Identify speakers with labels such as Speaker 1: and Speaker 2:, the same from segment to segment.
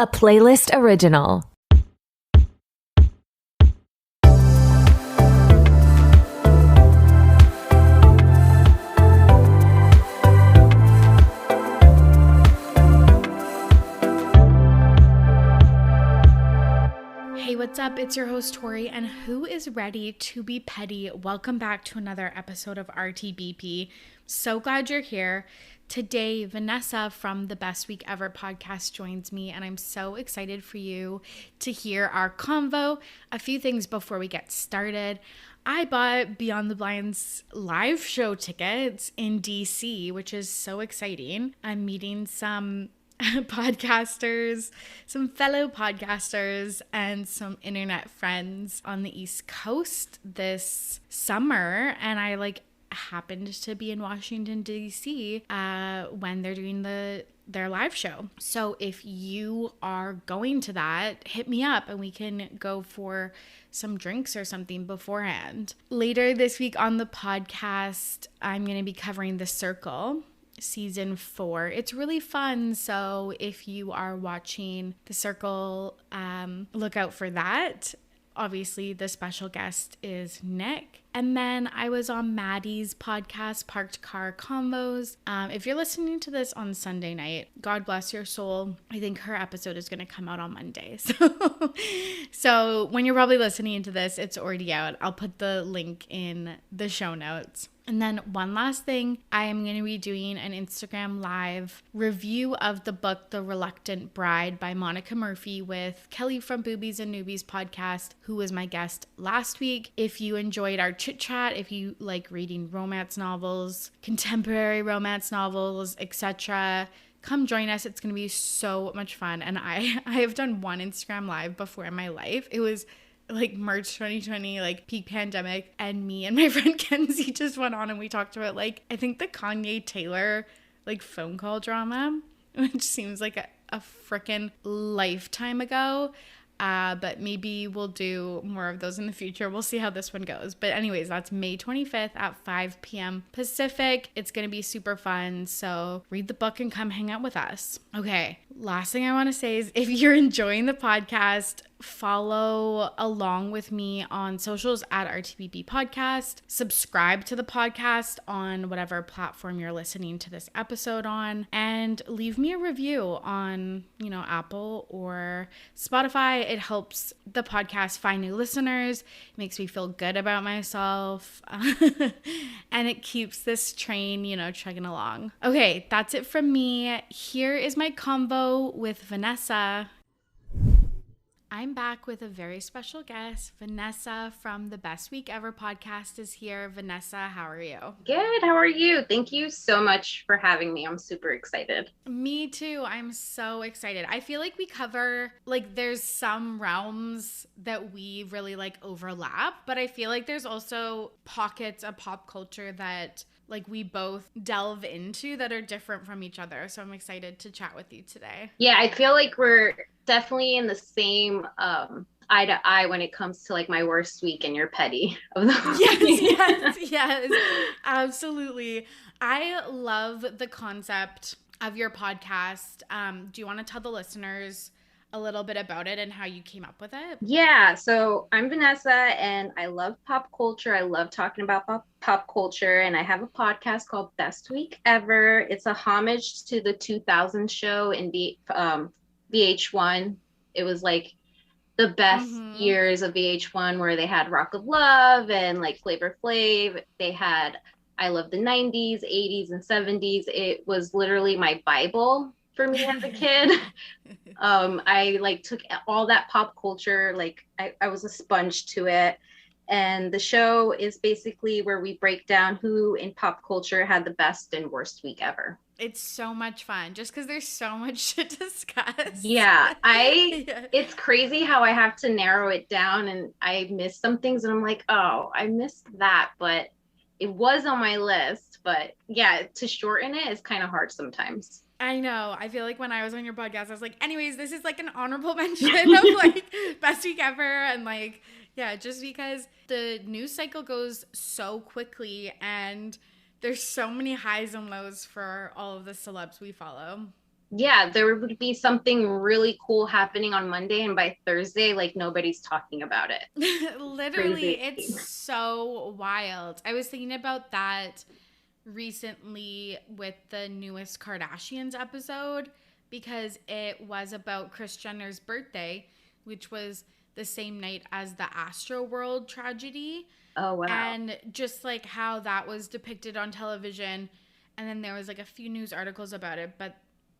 Speaker 1: a Playlist original.
Speaker 2: Hey, what's up? It's your host, Torry, and who is ready to be petty? Welcome back to another episode of RTBP. So glad you're here. Today, Vanessa from the Best Week Ever podcast joins me, and I'm so excited for you to hear our convo. A few things before we get started. I bought Beyond the Blinds live show tickets in DC, which is so exciting. I'm meeting some podcasters, some fellow podcasters, and some internet friends on the East Coast this summer, and I happened to be in Washington DC when they're doing their live show. So if you are going to that, hit me up and we can go for some drinks or something beforehand. Later this week on the podcast, I'm going to be covering The Circle season 4. It's really fun, so if you are watching The Circle, look out for that. Obviously, the special guest is Nick. And then I was on Maddie's podcast, Parked Car Convos. If you're listening to this on Sunday night, God bless your soul. I think her episode is going to come out on Monday. So when you're probably listening to this, it's already out. I'll put the link in the show notes. And then one last thing, I am going to be doing an Instagram live review of the book, The Reluctant Bride by Monica Murphy with Kelly from Boobies and Newbies podcast, who was my guest last week. If you enjoyed our chit chat, if you like reading romance novels, contemporary romance novels, etc., come join us. It's going to be so much fun. And I have done one Instagram live before in my life. It was like March 2020, peak pandemic, and me and my friend Kenzie just went on and we talked about I think the Kanye Taylor phone call drama, which seems like a freaking lifetime ago. But maybe we'll do more of those in the future. We'll see how this one goes. But anyways, that's May 25th at 5 p.m. Pacific. It's going to be super fun. So read the book and come hang out with us. Okay. Last thing I want to say is if you're enjoying the podcast, follow along with me on socials at RTBP Podcast. Subscribe to the podcast on whatever platform you're listening to this episode on, and leave me a review on, Apple or Spotify. It helps the podcast find new listeners. It makes me feel good about myself. And it keeps this train, chugging along. Okay, that's it from me. Here is my convo with Vanessa. I'm back with a very special guest. Vanessa from the Best Week Ever podcast is here. Vanessa, how are you?
Speaker 3: Good. How are you? Thank you so much for having me. I'm super excited.
Speaker 2: Me too. I'm so excited. I feel like we cover, there's some realms that we really overlap, but I feel like there's also pockets of pop culture that we both delve into that are different from each other. So I'm excited to chat with you today.
Speaker 3: Yeah, I feel like we're definitely in the same eye to eye when it comes to my worst week and your petty of the
Speaker 2: yes, absolutely. I love the concept of your podcast. Do you want to tell the listeners a little bit about it and how you came up with it?
Speaker 3: Yeah, so I'm Vanessa and I love pop culture. I love talking about pop culture, and I have a podcast called Best Week Ever. It's a homage to the 2000 show in VH1. It was the best years of VH1 where they had Rock of Love and Flavor Flav. They had I Love the 90s, 80s, and 70s. It was literally my Bible for me as a kid. I took all that pop culture, I was a sponge to it. And the show is basically where we break down who in pop culture had the best and worst week ever.
Speaker 2: It's so much fun just because there's so much to discuss.
Speaker 3: Yeah, it's crazy how I have to narrow it down, and I miss some things and I'm like, oh, I missed that, but it was on my list. But yeah, to shorten it is kind of hard sometimes.
Speaker 2: I know. I feel like when I was on your podcast, I was like, anyways, this is an honorable mention of Best Week Ever. And yeah, just because the news cycle goes so quickly and there's so many highs and lows for all of the celebs we follow.
Speaker 3: Yeah, there would be something really cool happening on Monday, and by Thursday, like nobody's talking about it.
Speaker 2: Literally,
Speaker 3: Crazy.
Speaker 2: it's so wild. I was thinking about that recently with the newest Kardashians episode because it was about Kris Jenner's birthday, which was the same night as the Astroworld tragedy.
Speaker 3: Oh, wow.
Speaker 2: And just like how that was depicted on television. And then there was like a few news articles about it, but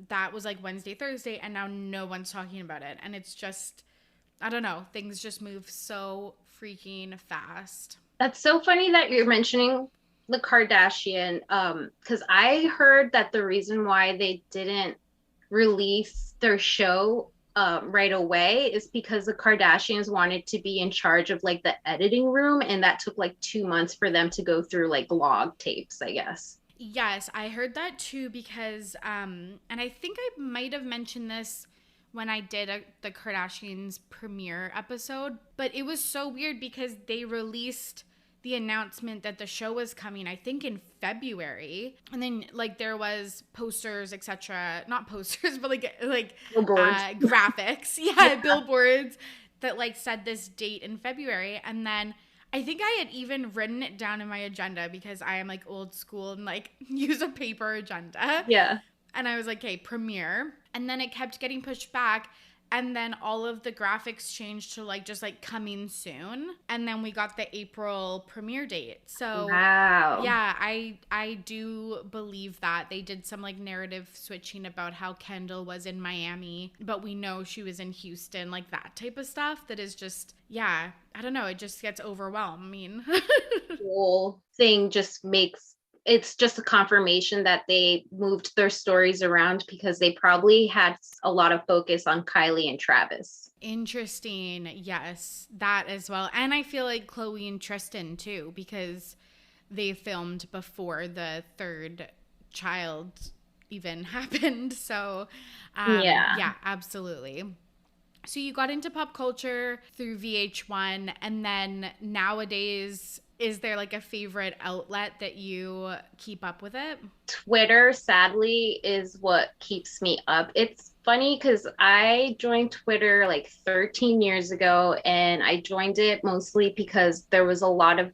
Speaker 2: that was like Wednesday, Thursday, and now no one's talking about it. And it's just, I don't know, things just move so freaking fast.
Speaker 3: That's so funny that you're mentioning the Kardashian, because I heard that the reason why they didn't release their show right away is because the Kardashians wanted to be in charge of like the editing room, and that took like 2 months for them to go through like log tapes, I guess.
Speaker 2: Yes, I heard that too because, and I think I might have mentioned this when I did the Kardashians premiere episode, but it was so weird because they released the announcement that the show was coming, I think in February, and then like there was posters, etc. Not posters, but like
Speaker 3: Billboards.
Speaker 2: graphics, yeah, billboards that like said this date in February, and then I think I had even written it down in my agenda because I am like old school and like use a paper agenda.
Speaker 3: Yeah.
Speaker 2: And I was like, okay, premiere. And then it kept getting pushed back. And then all of the graphics changed to like just like coming soon. And then we got the April premiere date. So
Speaker 3: Wow.
Speaker 2: yeah, I do believe that they did some like narrative switching about how Kendall was in Miami, but we know she was in Houston, like that type of stuff that is just, yeah, I don't know, it just gets overwhelming.
Speaker 3: Whole thing just makes it's just a confirmation that they moved their stories around because they probably had a lot of focus on Kylie and Travis.
Speaker 2: Interesting. Yes, that as well. And I feel like Chloe and Tristan too, because they filmed before the third child even happened. So, yeah, absolutely. So you got into pop culture through VH1, and then nowadays, is there like a favorite outlet that you keep up with it?
Speaker 3: Twitter, sadly, is what keeps me up. It's funny because I joined Twitter like 13 years ago, and I joined it mostly because there was a lot of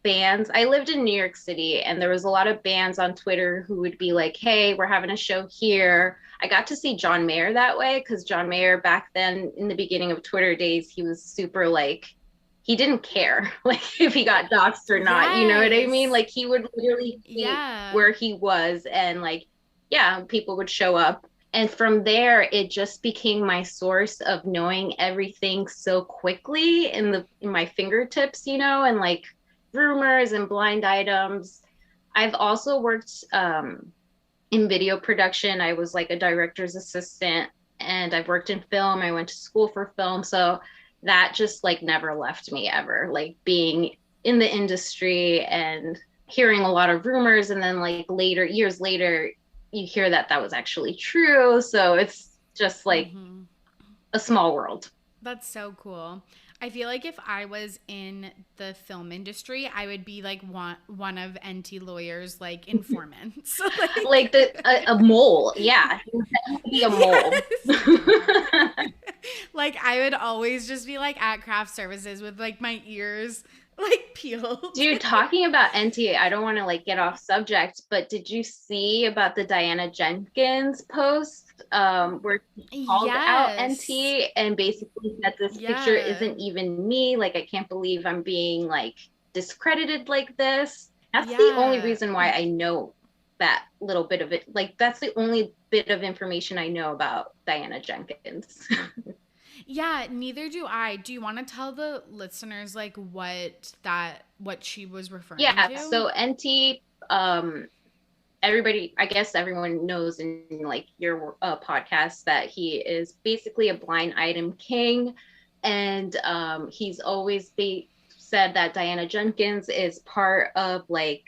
Speaker 3: bands. I lived in New York City, and there was a lot of bands on Twitter who would be like, hey, we're having a show here. I got to see John Mayer that way because John Mayer back then in the beginning of Twitter days, he was super like, he didn't care like if he got doxxed or not. Yes. You know what I mean? Like he would literally see where he was, and like, yeah, people would show up. And from there, it just became my source of knowing everything so quickly in my fingertips, you know, and like rumors and blind items. I've also worked in video production. I was like a director's assistant, and I've worked in film. I went to school for film. So that just like never left me ever, like being in the industry and hearing a lot of rumors. And then like years later, you hear that was actually true. So it's just like a small world.
Speaker 2: That's so cool. I feel like if I was in the film industry, I would be like one of Enty Lawyer's like informants.
Speaker 3: like a mole. Yeah. Be a mole.
Speaker 2: Yes. Like I would always just be like at craft services with like my ears like peeled.
Speaker 3: Dude, talking about Enty, I don't want to like get off subject, but did you see about the Diana Jenkins post where she called out Enty and basically said this picture isn't even me? Like, I can't believe I'm being like discredited like this. That's the only reason why I know that little bit of it. Like, that's the only bit of information I know about Diana Jenkins.
Speaker 2: Yeah, neither do I. Do you want to tell the listeners like what she was referring to?
Speaker 3: Yeah, so Enty, everybody, I guess everyone knows in like your podcast that he is basically a blind item king, and he's always said that Diana Jenkins is part of like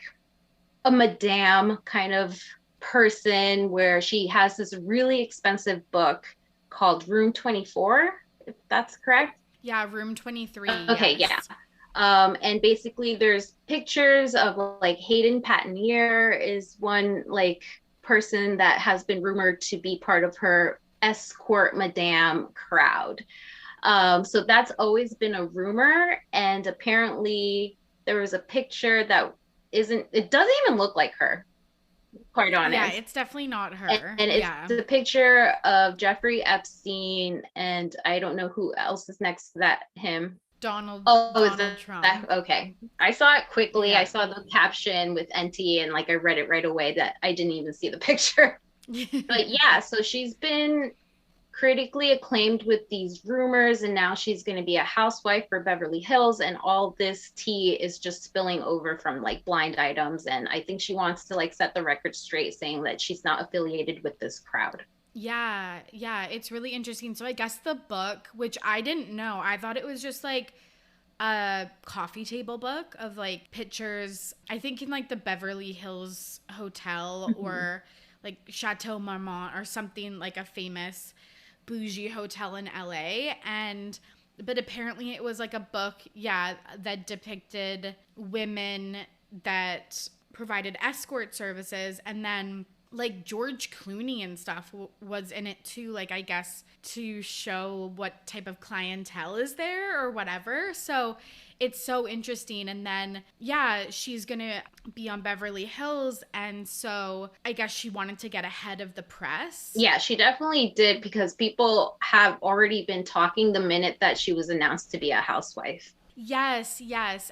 Speaker 3: a madame kind of person where she has this really expensive book called Room 24, if that's correct.
Speaker 2: Yeah, Room 23.
Speaker 3: Okay, yes. Yeah. And basically there's pictures of like Hayden Panettiere is one like person that has been rumored to be part of her escort madame crowd. So that's always been a rumor. And apparently there was a picture that it doesn't even look like her, quite honest.
Speaker 2: Yeah, it's definitely not her.
Speaker 3: And it's the picture of Jeffrey Epstein, and I don't know who else is next to that, him.
Speaker 2: Donald Trump.
Speaker 3: Okay. I saw it quickly. Yeah. I saw the caption with Enty, and like I read it right away that I didn't even see the picture. But yeah, so she's been critically acclaimed with these rumors, and now she's going to be a housewife for Beverly Hills, and all this tea is just spilling over from like blind items, and I think she wants to like set the record straight, saying that she's not affiliated with this crowd.
Speaker 2: Yeah, it's really interesting. So I guess the book, which I didn't know, I thought it was just like a coffee table book of like pictures, I think in like the Beverly Hills Hotel or like Chateau Marmont or something, like a famous bougie hotel in LA. But apparently it was like a book, that depicted women that provided escort services, and then like George Clooney and stuff was in it too, like I guess to show what type of clientele is there or whatever. So it's so interesting. And then she's gonna be on Beverly Hills, and so I guess she wanted to get ahead of the press.
Speaker 3: Yeah, she definitely did, because people have already been talking the minute that she was announced to be a housewife.
Speaker 2: Yes.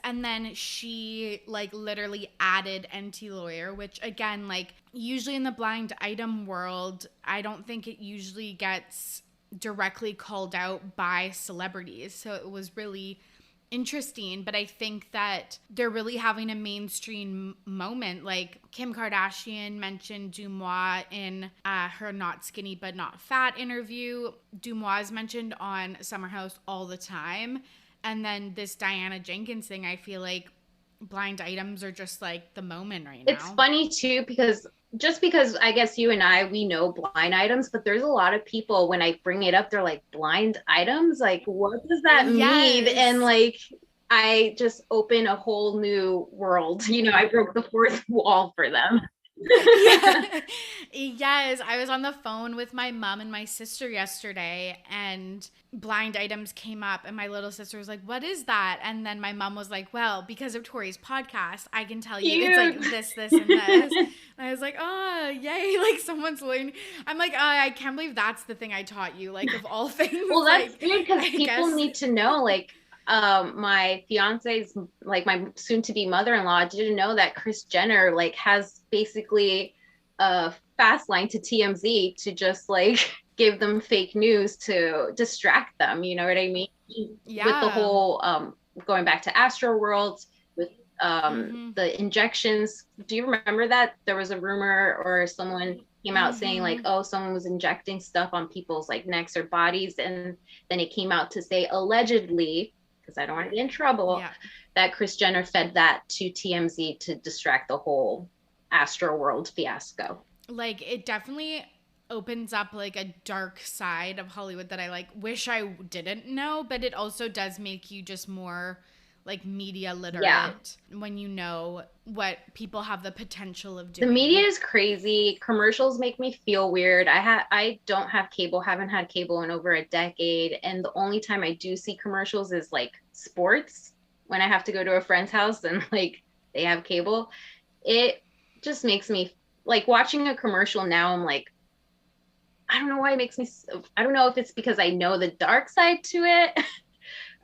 Speaker 2: And then she like literally added Enty Lawyer, which again, like usually in the blind item world, I don't think it usually gets directly called out by celebrities. So it was really interesting, but I think that they're really having a mainstream moment. Like Kim Kardashian mentioned Dumois in her Not Skinny But Not Fat interview. Dumois is mentioned on Summer House all the time. And then this Diana Jenkins thing, I feel like blind items are just like the moment right now.
Speaker 3: It's funny too, because I guess you and we know blind items, but there's a lot of people, when I bring it up, they're like, blind items? Like, what does that mean? And like, I just open a whole new world. You know, I broke the fourth wall for them.
Speaker 2: Yes, I was on the phone with my mom and my sister yesterday, and blind items came up, and my little sister was like, what is that? And then my mom was like, well, because of Torry's podcast, I can tell you it's like this and this. And I was like, oh, yay, like someone's learning. I'm like, oh, I can't believe that's the thing I taught you, like of all things.
Speaker 3: Well, that's weird, because people need to know, like, my fiance's, like my soon-to-be mother-in-law, didn't know that Kris Jenner like has basically a fast line to TMZ to just like give them fake news to distract them, you know what I mean? Yeah. With the whole going back to Astroworld with the injections. Do you remember that there was a rumor or someone came out saying like, oh, someone was injecting stuff on people's like necks or bodies, and then it came out to say allegedly, because I don't want to get in trouble, that Kris Jenner fed that to TMZ to distract the whole Astroworld fiasco.
Speaker 2: Like, it definitely opens up like a dark side of Hollywood that I like wish I didn't know, but it also does make you just more like media literate when you know what people have the potential of doing.
Speaker 3: The media is crazy. Commercials make me feel weird. I don't have cable, haven't had cable in over a decade, and the only time I do see commercials is like sports, when I have to go to a friend's house and like they have cable. It just makes me like, watching a commercial now, I'm like, I don't know why it makes me, I don't know if it's because I know the dark side to it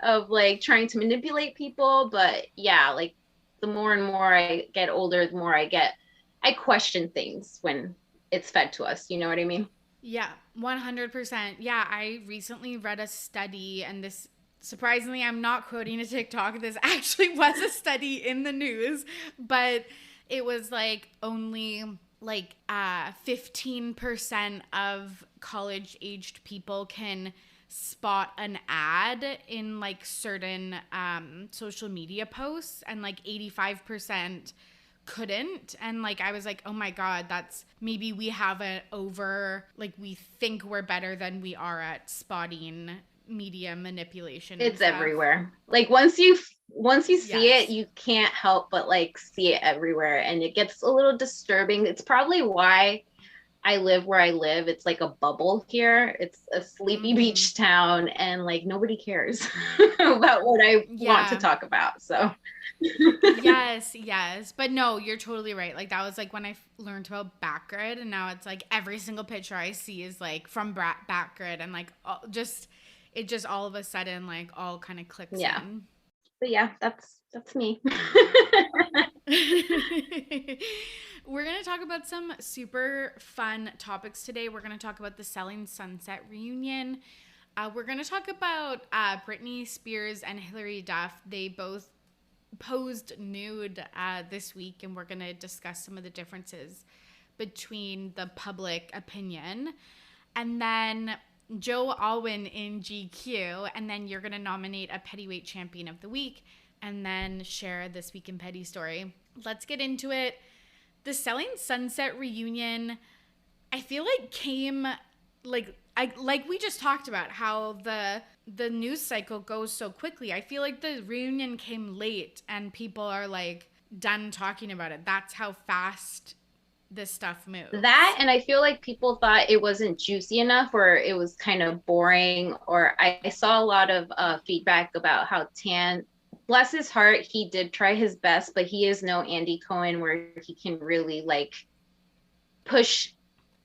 Speaker 3: of like trying to manipulate people, but yeah, like the more and more I get older, the more I question things when it's fed to us, you know what I mean?
Speaker 2: Yeah, 100%. Yeah, I recently read a study, and this, surprisingly, I'm not quoting a TikTok, this actually was a study in the news, but it was like only like 15% of college-aged people can spot an ad in like certain social media posts, and like 85% couldn't. And like I was like, oh my god, that's, maybe we have an over, like we think we're better than we are at spotting media manipulation.
Speaker 3: It's everywhere. Like once you see it, you can't help but like see it everywhere, and it gets a little disturbing. It's probably why I live where I live. It's like a bubble here. It's a sleepy beach town, and like nobody cares about what I want to talk about. So
Speaker 2: yes. But no, you're totally right. Like that was like when I learned about Backgrid, and now it's like every single picture I see is like from Backgrid, and like it just all of a sudden like all kind of clicks in.
Speaker 3: But yeah, that's me.
Speaker 2: We're going to talk about some super fun topics today. We're going to talk about the Selling Sunset reunion. We're going to talk about Britney Spears and Hilary Duff. They both posed nude this week, and we're going to discuss some of the differences between the public opinion. And then Joe Alwyn in GQ, and then you're going to nominate a Pettyweight Champion of the Week, and then share this Week in Petty story. Let's get into it. The Selling Sunset reunion, I feel like came like we just talked about how the news cycle goes so quickly. I feel like the reunion came late and people are like done talking about it. That's how fast this stuff moves.
Speaker 3: That, and I feel like people thought it wasn't juicy enough, or it was kind of boring, or I saw a lot of feedback about how Tan, bless his heart, he did try his best, but he is no Andy Cohen where he can really like push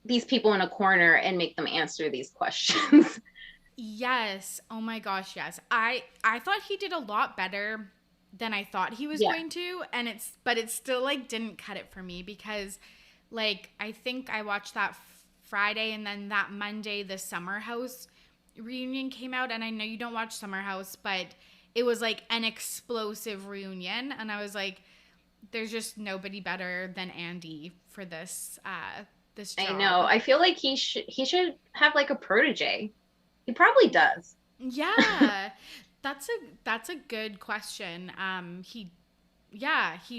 Speaker 3: these people in a corner and make them answer these questions.
Speaker 2: Yes. Oh my gosh, yes. I thought he did a lot better than I thought he was going to, and it still like didn't cut it for me, because like I think I watched that Friday, and then that Monday the Summer House reunion came out, and I know you don't watch Summer House, but it was like an explosive reunion, and I was like, there's just nobody better than Andy for this this job.
Speaker 3: I know. I feel like he should have like a protege. He probably does.
Speaker 2: Yeah. That's a good question. He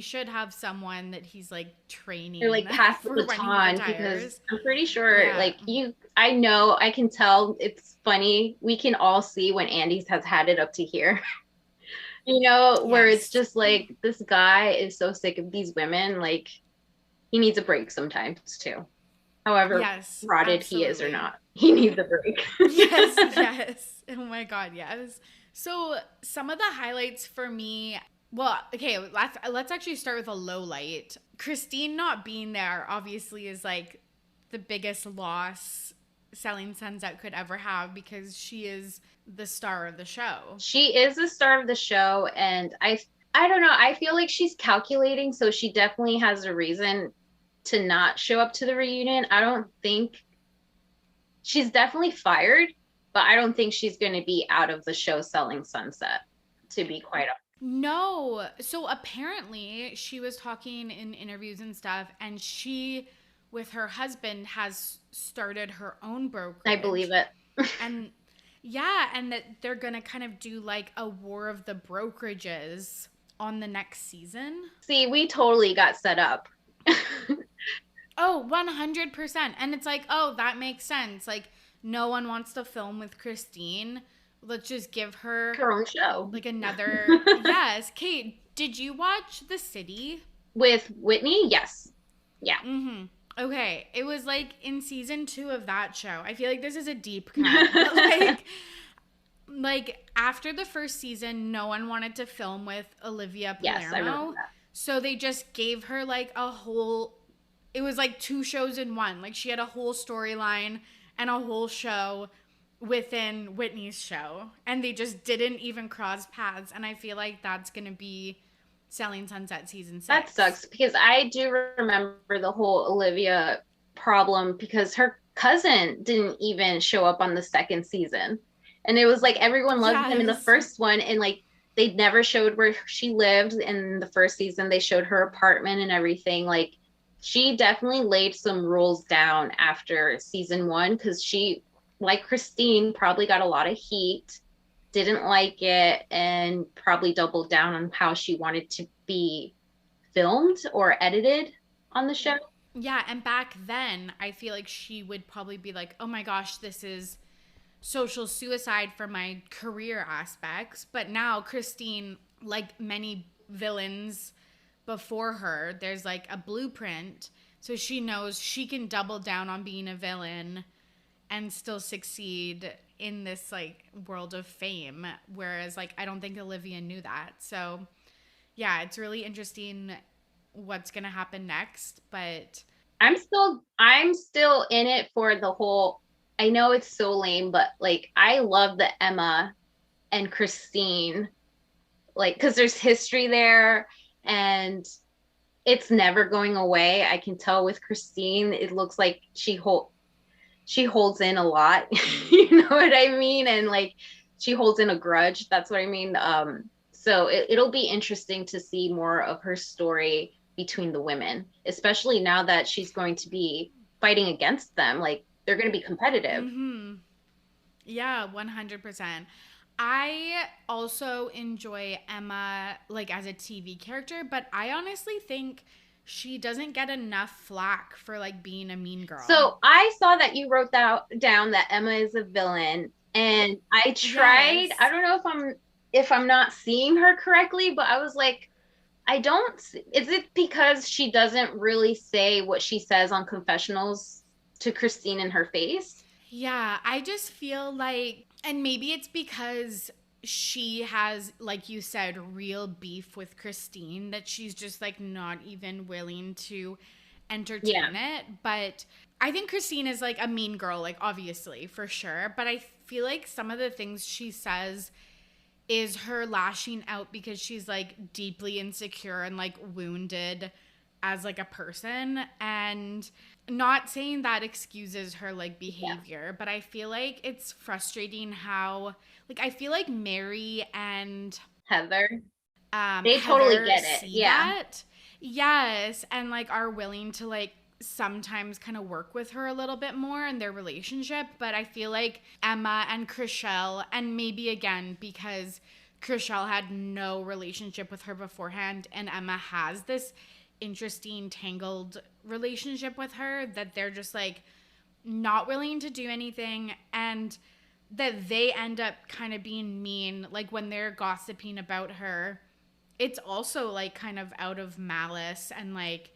Speaker 2: should have someone that he's like training
Speaker 3: or like pass the baton, because I'm pretty sure like I know, I can tell, it's funny, we can all see when Andy's has had it up to here. Where it's just like, this guy is so sick of these women, like he needs a break sometimes too. However rotted he is or not, he needs a break.
Speaker 2: Yes. Oh my God, yes. So some of the highlights for me, well, okay, let's actually start with a low light. Christine not being there obviously is like the biggest loss Selling Sunset could ever have, because she is the star of the show.
Speaker 3: She is the star of the show, and I don't know, I feel like she's calculating, so she definitely has a reason to not show up to the reunion. I don't think she's definitely fired, but I don't think she's going to be out of the show Selling Sunset, to be quite honest.
Speaker 2: No. So apparently she was talking in interviews and stuff, and she, with her husband, has started her own brokerage.
Speaker 3: I believe it.
Speaker 2: And and that they're going to kind of do like a war of the brokerages on the next season.
Speaker 3: See, we totally got set up.
Speaker 2: Oh, 100%. And it's like, oh, that makes sense. Like, no one wants to film with Christine. Let's just give her
Speaker 3: own show.
Speaker 2: Like another. Yes. Kate, did you watch The City?
Speaker 3: With Whitney? Yes. Yeah.
Speaker 2: Mm-hmm. Okay. It was like in season 2 of that show. I feel like this is a deep cut. But like after the first season, no one wanted to film with Olivia Palermo.
Speaker 3: Yes, I remember that.
Speaker 2: So they just gave her like a whole, it was like 2 shows in one. Like she had a whole storyline and a whole show within Whitney's show, and they just didn't even cross paths. And I feel like that's going to be Selling Sunset season 6.
Speaker 3: That sucks, because I do remember the whole Olivia problem, because her cousin didn't even show up on the second season. And it was like everyone loved him in the first one, and like they never showed where she lived. In the first season, they showed her apartment and everything. Like she definitely laid some rules down after season 1, because she, like Christine, probably got a lot of heat, didn't like it, and probably doubled down on how she wanted to be filmed or edited on the show.
Speaker 2: Yeah, and back then, I feel like she would probably be like, oh my gosh, this is social suicide for my career aspects. But now Christine, like many villains before her, there's like a blueprint. So she knows she can double down on being a villain and still succeed in this like world of fame. Whereas like I don't think Olivia knew that. So yeah, it's really interesting what's gonna happen next. But
Speaker 3: I'm still in it for the whole. I know it's so lame, but like I love the Emma and Christine, like because there's history there and it's never going away. I can tell with Christine, it looks like she holds in a lot. You know what I mean? And like she holds in a grudge. That's what I mean. So it'll be interesting to see more of her story between the women, especially now that she's going to be fighting against them. Like they're going to be competitive.
Speaker 2: yeah, 100%. I also enjoy Emma like as a TV character, but I honestly think she doesn't get enough flack for like being a mean girl.
Speaker 3: So I saw that you wrote that down that Emma is a villain, and I tried.
Speaker 2: Yes.
Speaker 3: I don't know if I'm not seeing her correctly, but I was like, I don't. Is it because she doesn't really say what she says on confessionals to Christine in her face?
Speaker 2: Yeah, I just feel like, and maybe it's because she has, like you said, real beef with Christine that she's just like not even willing to
Speaker 3: Yeah.
Speaker 2: entertain it. But I think Christine is like a mean girl, like obviously, for sure. But I feel like some of the things she says is her lashing out because she's like deeply insecure and like wounded as like a person, and not saying that excuses her like
Speaker 3: Yeah.
Speaker 2: behavior, but I feel like it's frustrating how like I feel like Mary and
Speaker 3: Heather. They totally
Speaker 2: Heather
Speaker 3: get it.
Speaker 2: see
Speaker 3: Yeah.
Speaker 2: that. Yes, and like are willing to like sometimes kind of work with her a little bit more in their relationship, but I feel like Emma and Chriselle, and maybe again because Chriselle had no relationship with her beforehand and Emma has this interesting tangled relationship with her, that they're just like not willing to do anything, and that they end up kind of being mean like when they're gossiping about her. It's also like kind of out of malice and like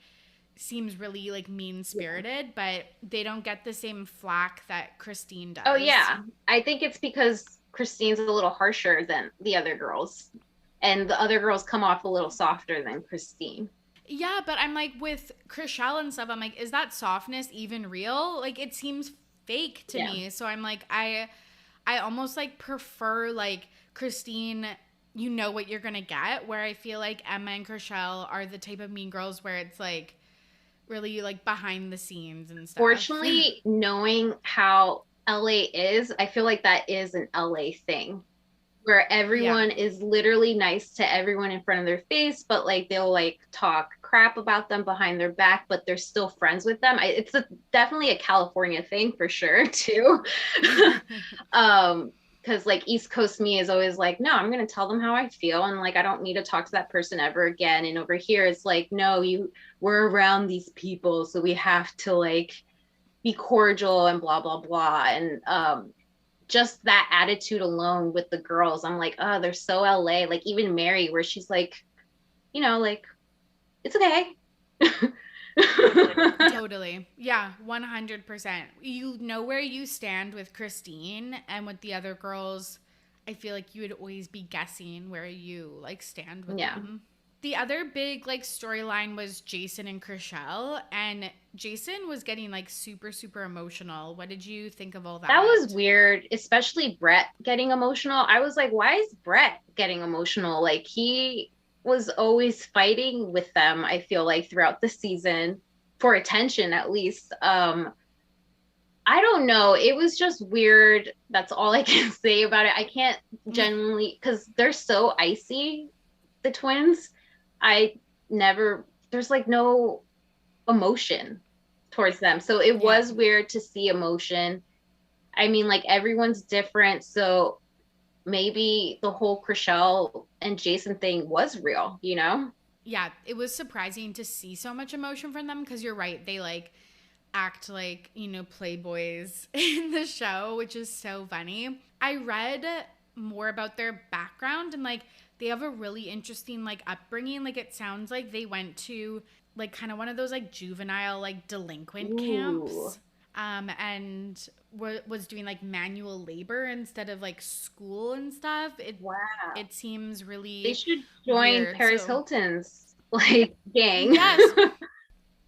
Speaker 2: seems really like mean spirited, but they don't get the same flack that Christine
Speaker 3: Oh
Speaker 2: does.
Speaker 3: yeah. I think it's because Christine's a little harsher than the other girls, and the other girls come off a little softer than Christine.
Speaker 2: Yeah, but I'm like with Chriselle and stuff, I'm like, is that softness even real? Like it seems fake to
Speaker 3: Yeah.
Speaker 2: me. So I'm like, I almost like prefer like Christine, you know what you're gonna get, where I feel like Emma and Chriselle are the type of mean girls where it's like really like behind the scenes and stuff.
Speaker 3: Fortunately, knowing how LA is, I feel like that is an LA thing where
Speaker 2: Yeah.
Speaker 3: everyone is literally nice to everyone in front of their face, but like they'll like talk crap about them behind their back, but they're still friends with them. Definitely a California thing for sure too. Because like East Coast me is always like, no, I'm gonna tell them how I feel, and like I don't need to talk to that person ever again. And over here, it's like, no, we're around these people, so we have to like be cordial and blah blah blah. And just that attitude alone with the girls, I'm like, oh, they're so LA. Like even Mary, where she's like, like it's okay.
Speaker 2: Totally. Yeah, 100%. You know where you stand with Christine, and with the other girls, I feel like you would always be guessing where you like stand with
Speaker 3: Yeah.
Speaker 2: them. The other big like storyline was Jason and Chriselle, and Jason was getting like super super emotional. What did you think of all
Speaker 3: That was
Speaker 2: that?
Speaker 3: weird, especially Brett getting emotional. I was like, why is Brett getting emotional? Like he was always fighting with them, I feel like throughout the season for attention at least. I don't know. It was just weird. That's all I can say about it. I can't genuinely because they're so icy, the twins. I never there's like no emotion towards them. So it
Speaker 2: Yeah.
Speaker 3: was weird to see emotion. I mean, like everyone's different, so maybe the whole Chriselle and Jason thing was real?
Speaker 2: Yeah, it was surprising to see so much emotion from them because you're right. They like act like, playboys in the show, which is so funny. I read more about their background, and like they have a really interesting like upbringing. Like it sounds like they went to like kind of one of those like juvenile like delinquent
Speaker 3: Ooh.
Speaker 2: camps. And was doing like manual labor instead of like school and stuff.
Speaker 3: Wow.
Speaker 2: It seems really
Speaker 3: They should join
Speaker 2: weird.
Speaker 3: Paris Hilton's like gang.
Speaker 2: Yes.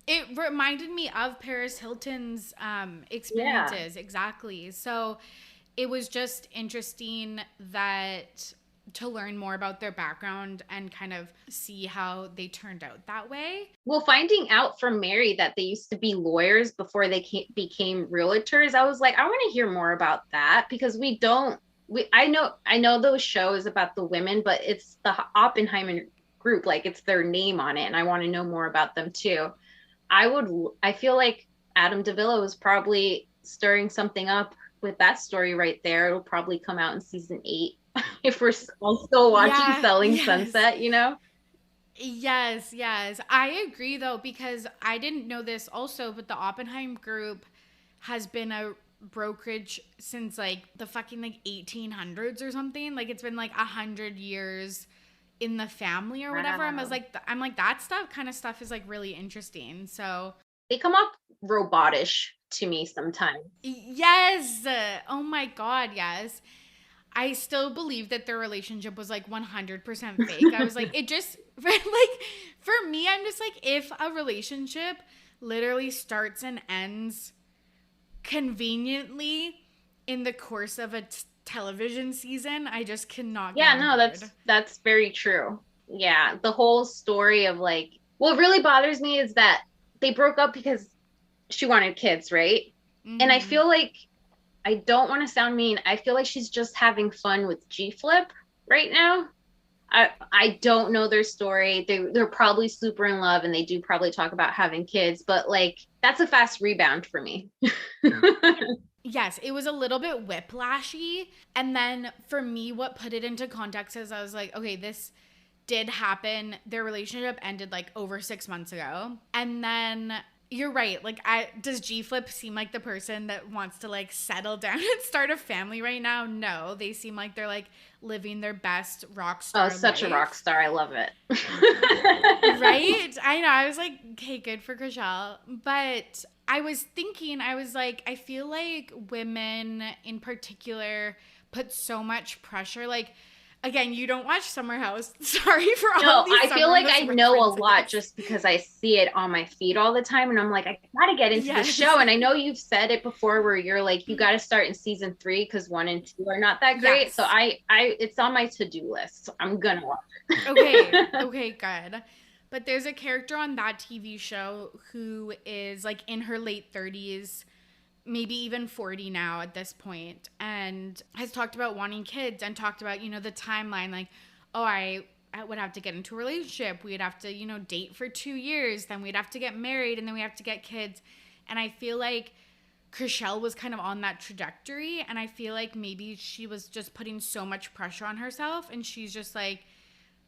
Speaker 2: It reminded me of Paris Hilton's experiences. Yeah. Exactly. So it was just interesting that to learn more about their background and kind of see how they turned out that way.
Speaker 3: Well, finding out from Mary that they used to be lawyers before they became realtors, I was like, I want to hear more about that, because I know those shows about the women, but it's the Oppenheimer group, like it's their name on it, and I want to know more about them too. I feel like Adam Davila was probably stirring something up with that story right there. It'll probably come out in season 8 if we're still watching Selling Sunset, you know?
Speaker 2: Yes. I agree though, because I didn't know this also, but the Oppenheim group has been a brokerage since like the fucking like 1800s or something. Like it's been like 100 years in the family or whatever. Wow. I'm like that kind of stuff is like really interesting. So
Speaker 3: they come off robotish to me sometimes.
Speaker 2: Yes. Oh my God. Yes. I still believe that their relationship was like 100% fake. I was like, it just like for me, I'm just like, if a relationship literally starts and ends conveniently in the course of a television season, I just cannot get on board.
Speaker 3: That's very true. Yeah, the whole story of like, what really bothers me is that they broke up because she wanted kids, right? Mm-hmm. And I feel like, I don't want to sound mean, I feel like she's just having fun with G-Flip right now. I don't know their story. They're probably super in love, and they do probably talk about having kids, but like that's a fast rebound for me.
Speaker 2: Yes, it was a little bit whiplashy. And then for me, what put it into context is I was like, okay, this did happen. Their relationship ended like over 6 months ago. And then you're right. Like, does G-Flip seem like the person that wants to like settle down and start a family right now? No, they seem like they're like living their best rock star life.
Speaker 3: Such a rock star. I love it.
Speaker 2: Right? I know. I was like, okay, good for Chrishell. But I was thinking, I was like, I feel like women in particular put so much pressure. Like, again, you don't watch Summer House. Sorry for all these.
Speaker 3: No, I feel like I know a lot just because I see it on my feed all the time, and I'm like, I gotta get into the show. And I know you've said it before, where you're like, you got to start in season 3 because 1 and 2 are not that great. Yes. So I it's on my to-do list. So I'm gonna watch
Speaker 2: it. Okay, good. But there's a character on that TV show who is like in her late 30s, maybe even 40 now at this point, and has talked about wanting kids and talked about, you know, the timeline, like, oh, I would have to get into a relationship. We'd have to, you know, date for 2 years. Then we'd have to get married, and then we have to get kids. And I feel like Chrishell was kind of on that trajectory. And I feel like maybe she was just putting so much pressure on herself. And she's just like,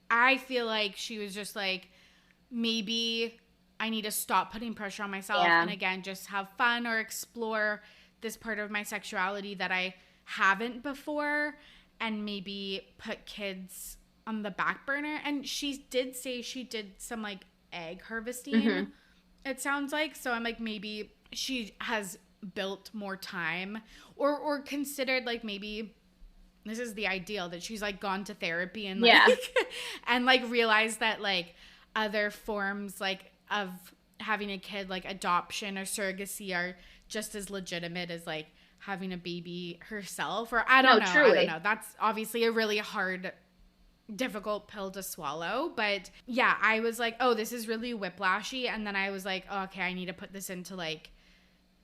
Speaker 2: I feel like she was just like, maybe I need to stop putting pressure on myself and again, just have fun or explore this part of my sexuality that I haven't before, and maybe put kids on the back burner. And she did say she did some like egg harvesting, it sounds like. So I'm like, maybe she has built more time or considered like maybe this is the ideal, that she's like gone to therapy and like and like realized that like other forms like of having a kid, like adoption or surrogacy, are just as legitimate as like having a baby herself. Or I don't know. Truly. I don't know. That's obviously a really hard, difficult pill to swallow. But yeah, I was like, oh, this is really whiplashy. And then I was like, oh, okay, I need to put this into like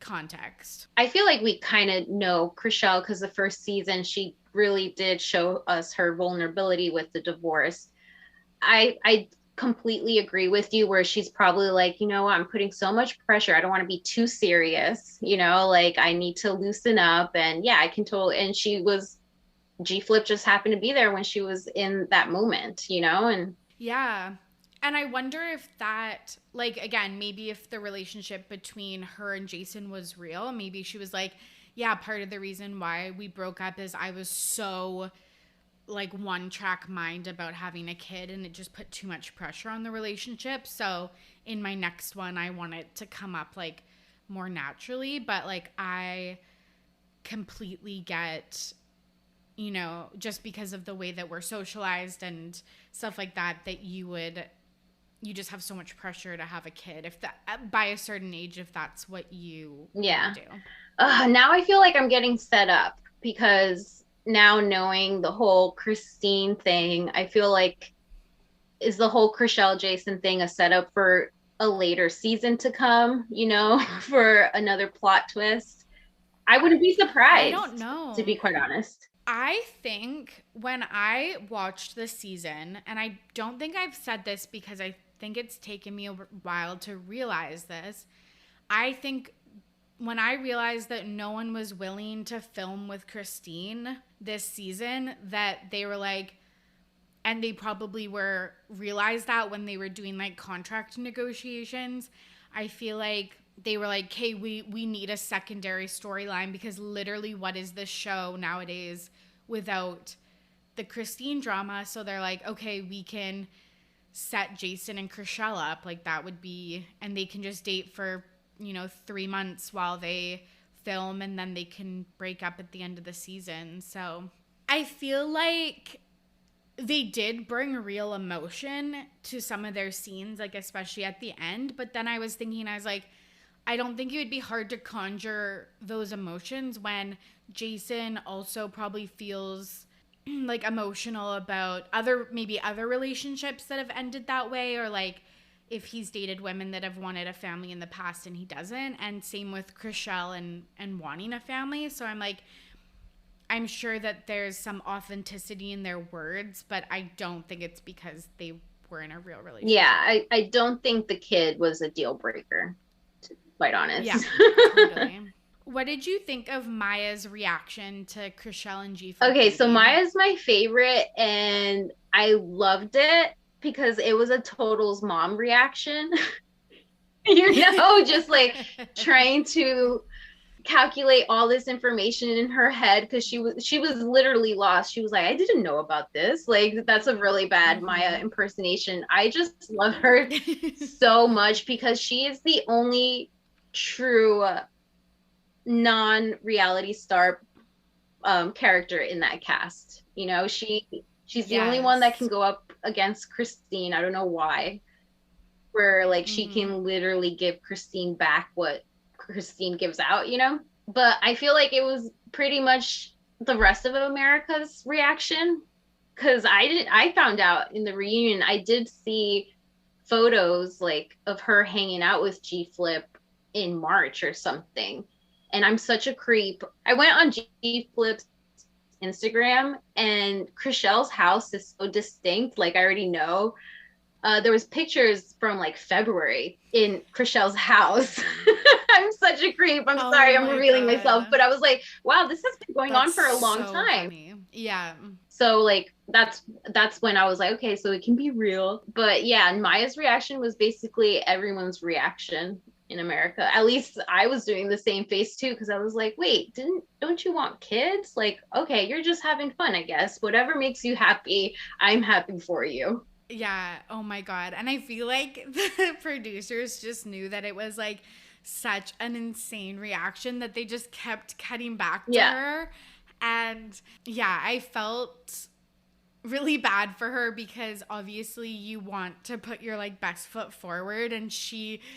Speaker 2: context.
Speaker 3: I feel like we kind of know Chrishell because the first season she really did show us her vulnerability with the divorce. I completely agree with you, where she's probably like, you know, I'm putting so much pressure, I don't want to be too serious, you know, like I need to loosen up. And yeah, I can totally, and G-Flip just happened to be there when she was in that moment, you know. And
Speaker 2: yeah, and I wonder if that, like, again, maybe if the relationship between her and Jason was real, maybe she was like, yeah, part of the reason why we broke up is I was so like one track mind about having a kid, and it just put too much pressure on the relationship. So in my next one, I want it to come up like more naturally, but like I completely get, you know, just because of the way that we're socialized and stuff like that, that you just have so much pressure to have a kid if that by a certain age, if that's what you do.
Speaker 3: Now I feel like I'm getting set up, because now knowing the whole Christine thing, I feel like, is the whole Chrishell Jason thing a setup for a later season to come, you know, for another plot twist? I wouldn't be surprised.
Speaker 2: I don't know,
Speaker 3: to be quite honest.
Speaker 2: I think when I watched this season, and I don't think I've said this because I think it's taken me a while to realize this, I think when I realized that no one was willing to film with Christine this season, that they were like, and they probably were realized that when they were doing like contract negotiations, I feel like they were like, hey, we need a secondary storyline, because literally what is this show nowadays without the Christine drama? So they're like, okay, we can set Jason and Chrishell up, like that would be, and they can just date for, you know, 3 months while they film, and then they can break up at the end of the season. So I feel like they did bring real emotion to some of their scenes, like especially at the end. But then I was thinking, I was like, I don't think it would be hard to conjure those emotions when Jason also probably feels like emotional about other relationships that have ended that way, or like if he's dated women that have wanted a family in the past and he doesn't. And same with Chrishell and wanting a family. So I'm like, I'm sure that there's some authenticity in their words, but I don't think it's because they were in a real relationship.
Speaker 3: Yeah, I don't think the kid was a deal breaker, to be quite honest.
Speaker 2: Yeah, totally. What did you think of Maya's reaction to Chrishell and G?
Speaker 3: Okay, so Maya's my favorite, and I loved it because it was a Total's mom reaction. You know, just like trying to calculate all this information in her head, because she was literally lost. She was like, I didn't know about this. Like, that's a really bad Maya impersonation. I just love her so much, because she is the only true non-reality star character in that cast. You know, she's the only one that can go up against Christine. I don't know why, where like she can literally give Christine back what Christine gives out, you know. But I feel like it was pretty much the rest of America's reaction, because I found out in the reunion, I did see photos like of her hanging out with G Flip in March or something. And I'm such a creep. I went on G Flip's Instagram, and Chrishell's house is so distinct. Like, I already know. There was pictures from like February in Chrishell's house. I'm such a creep. I'm sorry, I'm revealing myself, but I was like, wow, this has been going on for a long time.
Speaker 2: Funny. Yeah.
Speaker 3: So like that's when I was like, okay, so it can be real. But yeah, Maya's reaction was basically everyone's reaction in America. At least I was doing the same face too, because I was like, wait, don't you want kids? Like, okay, you're just having fun, I guess. Whatever makes you happy, I'm happy for you.
Speaker 2: Yeah. Oh my God. And I feel like the producers just knew that it was like such an insane reaction that they just kept cutting back to her. And yeah, I felt really bad for her, because obviously you want to put your like best foot forward, and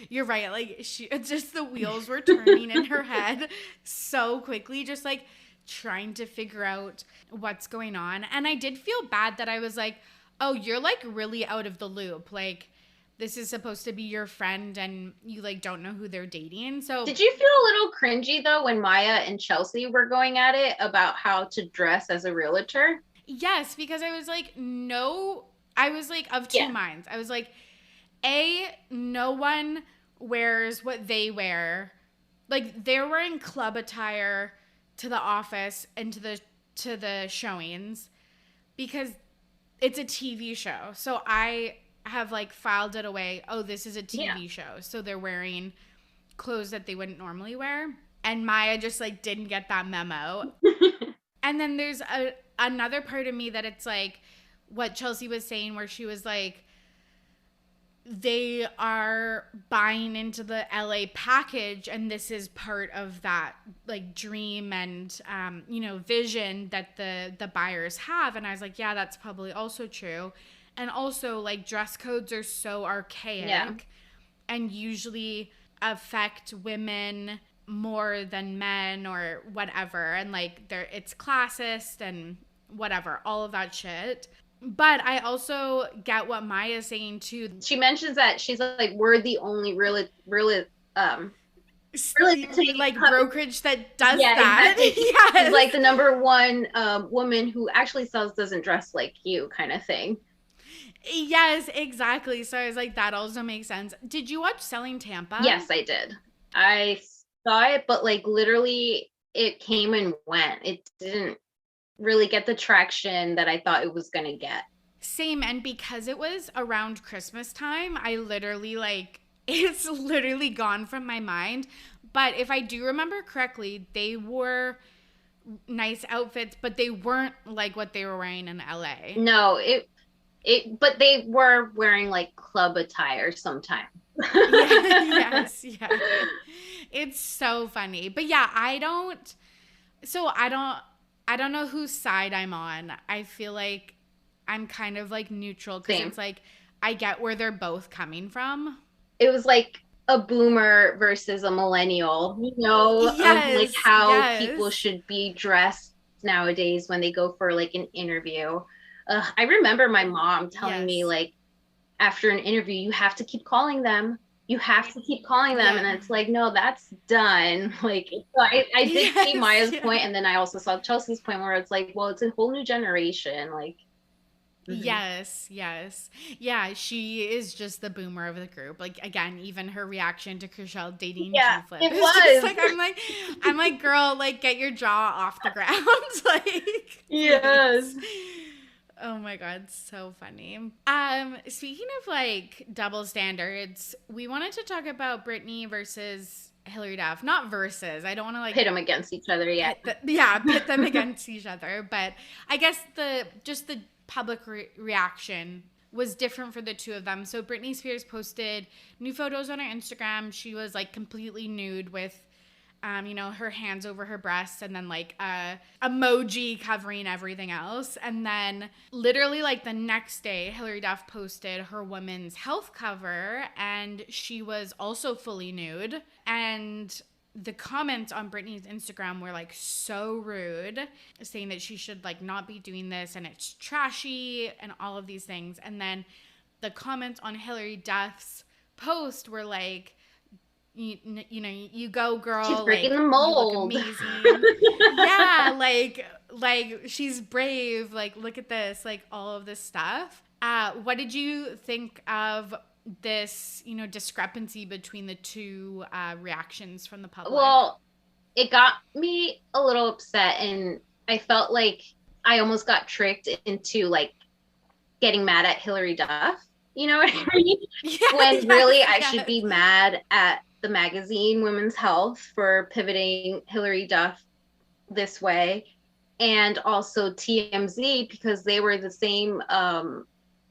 Speaker 2: you're right, like just the wheels were turning in her head so quickly, just like trying to figure out what's going on. And I did feel bad that I was like, oh, you're like really out of the loop. Like, this is supposed to be your friend and you like don't know who they're dating. So
Speaker 3: did you feel a little cringy though when Maya and Chelsea were going at it about how to dress as a realtor?
Speaker 2: Yes, because I was like, no, I was like of two minds. I was like, no one wears what they wear. Like, they're wearing club attire to the office and to the showings because it's a TV show. So I have like filed it away. Oh, this is a TV show. So they're wearing clothes that they wouldn't normally wear. And Maya just like didn't get that memo. And then there's another part of me that it's like what Chelsea was saying, where she was like, they are buying into the LA package, and this is part of that like dream and vision that the buyers have. And I was like, yeah, that's probably also true. And also, like, dress codes are so archaic and usually affect women more than men or whatever. And like it's classist and whatever, all of that shit. But I also get what Maya's saying too.
Speaker 3: She mentions that she's like, we're the only really
Speaker 2: like brokerage that does that.
Speaker 3: Exactly. Yes. She's like the number one woman who actually sells doesn't dress like you kind of thing.
Speaker 2: Yes, exactly. So I was like, that also makes sense. Did you watch Selling Tampa?
Speaker 3: Yes, I did. I saw it, but like literally it came and went. It didn't really get the traction that I thought it was going to get.
Speaker 2: Same. And because it was around Christmas time, I literally it's literally gone from my mind. But if I do remember correctly, they wore nice outfits, but they weren't like what they were wearing in LA.
Speaker 3: No, but they were wearing like club attire sometimes.
Speaker 2: Yes. It's so funny. But yeah, I don't know whose side I'm on. I feel like I'm kind of like neutral because it's like I get where they're both coming from.
Speaker 3: It was like a boomer versus a millennial, of like how people should be dressed nowadays when they go for like an interview. I remember my mom telling me like after an interview, you have to keep calling them. You have to keep calling them. And it's like, no, that's done. Like, so I did see Maya's point, and then I also saw Chelsea's point where it's like, well, it's a whole new generation. Like,
Speaker 2: Yes. Yeah, she is just the boomer of the group. Like, again, even her reaction to Chrishell dating G-Flip.
Speaker 3: It was.
Speaker 2: Like, I'm like, girl, like, get your jaw off the ground. Like,
Speaker 3: yes.
Speaker 2: Please. Oh my God, so funny. Speaking of like double standards, we wanted to talk about Britney versus Hilary Duff. Not versus. I don't want to like
Speaker 3: pit them against each other yet.
Speaker 2: Pit them against each other. But I guess the public reaction was different for the two of them. So Britney Spears posted new photos on her Instagram. She was like completely nude with her hands over her breasts, and then like a emoji covering everything else. And then literally like the next day, Hilary Duff posted her women's health cover, and she was also fully nude. And the comments on Britney's Instagram were like so rude, saying that she should like not be doing this and it's trashy and all of these things. And then the comments on Hilary Duff's post were like, you go, girl.
Speaker 3: She's breaking the mold.
Speaker 2: You look amazing. Yeah, like she's brave. Like, look at this. Like, all of this stuff. What did you think of this, discrepancy between the two reactions from the public?
Speaker 3: Well, it got me a little upset, and I felt like I almost got tricked into like getting mad at Hilary Duff. You know what I mean? When really I should be mad at the magazine Women's Health for pivoting Hilary Duff this way, and also TMZ, because they were the same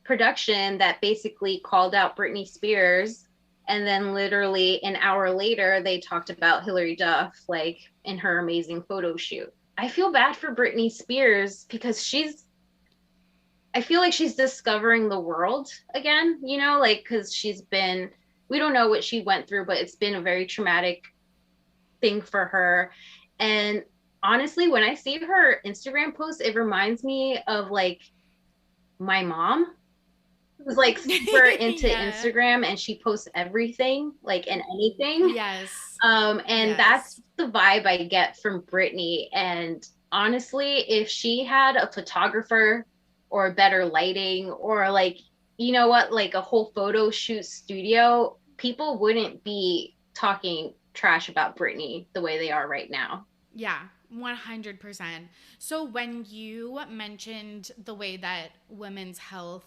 Speaker 3: production that basically called out Britney Spears, and then literally an hour later they talked about Hilary Duff like in her amazing photo shoot. I feel bad for Britney Spears because I feel like she's discovering the world again, like, because we don't know what she went through, but it's been a very traumatic thing for her. And honestly, when I see her Instagram post, it reminds me of like my mom, who's like super into Instagram, and she posts everything, like, and anything.
Speaker 2: Yes.
Speaker 3: And that's the vibe I get from Britney. And honestly, if she had a photographer or better lighting, or like, like a whole photo shoot studio, people wouldn't be talking trash about Britney the way they are right now.
Speaker 2: Yeah, 100%. So when you mentioned the way that Women's Health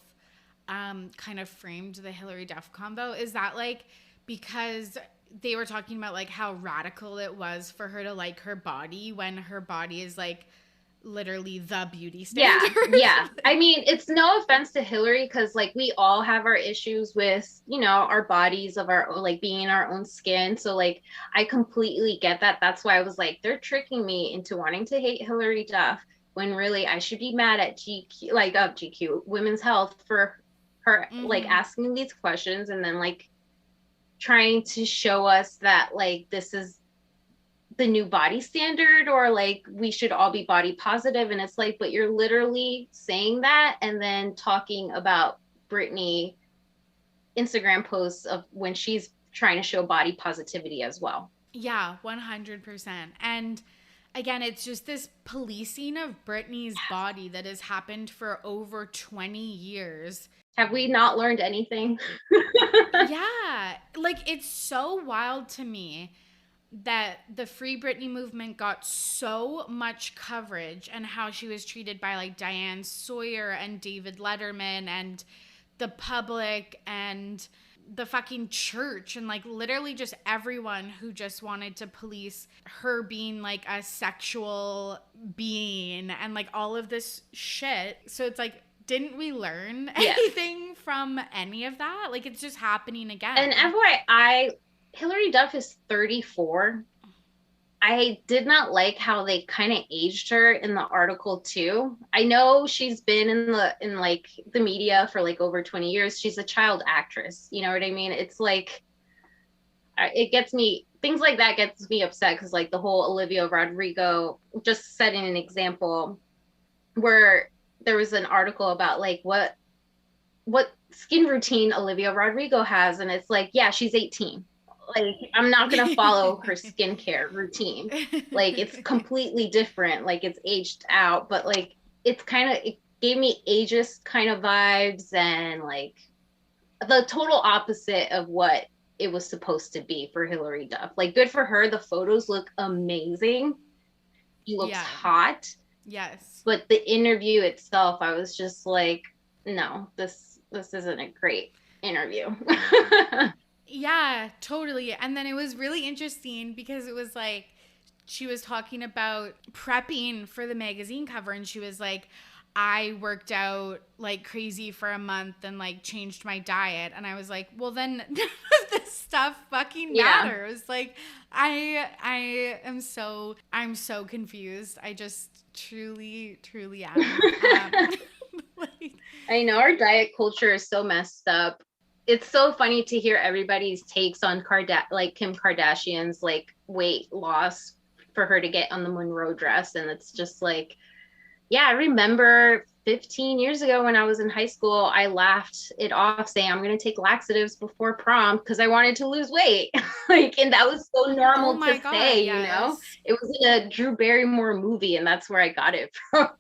Speaker 2: kind of framed the Hilary Duff combo, is that like because they were talking about like how radical it was for her to like her body when her body is like literally the beauty standard.
Speaker 3: Yeah. I mean, it's no offense to Hilary, because like we all have our issues with, you know, our bodies of our like being in our own skin. So like I completely get that. That's why I was like, they're tricking me into wanting to hate Hilary Duff when really I should be mad at GQ, like GQ, Women's Health, for her like asking these questions and then like trying to show us that like this is the new body standard, or like we should all be body positive. And it's like, but you're literally saying that and then talking about Britney Instagram posts of when she's trying to show body positivity as well.
Speaker 2: Yeah, 100%. And again, it's just this policing of Britney's body that has happened for over 20 years.
Speaker 3: Have we not learned anything?
Speaker 2: Yeah, like it's so wild to me that the Free Britney movement got so much coverage, and how she was treated by like Diane Sawyer and David Letterman and the public and the fucking church and like literally just everyone who just wanted to police her being like a sexual being and like all of this shit. So it's like, didn't we learn anything from any of that? Like it's just happening again.
Speaker 3: And FYI, Hilary Duff is 34. I did not like how they kind of aged her in the article too. I know she's been in like the media for like over 20 years. She's a child actress. You know what I mean? It's like, it gets me, things like that gets me upset, because like the whole Olivia Rodrigo, just setting an example where there was an article about like what skin routine Olivia Rodrigo has. And it's like, yeah, she's 18. Like, I'm not going to follow her skincare routine. Like, it's completely different. Like, it's aged out, but like, it's kind of, it gave me ageist kind of vibes, and like the total opposite of what it was supposed to be for Hilary Duff. Like, good for her. The photos look amazing. She looks hot.
Speaker 2: Yes.
Speaker 3: But the interview itself, I was just like, no, this isn't a great interview.
Speaker 2: Yeah, totally. And then it was really interesting because it was like, she was talking about prepping for the magazine cover, and she was like, I worked out like crazy for a month and like changed my diet. And I was like, well, then none of this stuff fucking matters. Like, I'm so confused. I just truly am. Like,
Speaker 3: I know our diet culture is so messed up. It's so funny to hear everybody's takes on like Kim Kardashian's like weight loss for her to get on the Monroe dress. And it's just like, yeah, I remember 15 years ago when I was in high school, I laughed it off saying I'm going to take laxatives before prom because I wanted to lose weight. Like, and that was so normal to say, you know, it was in a Drew Barrymore movie, and that's where I got it from.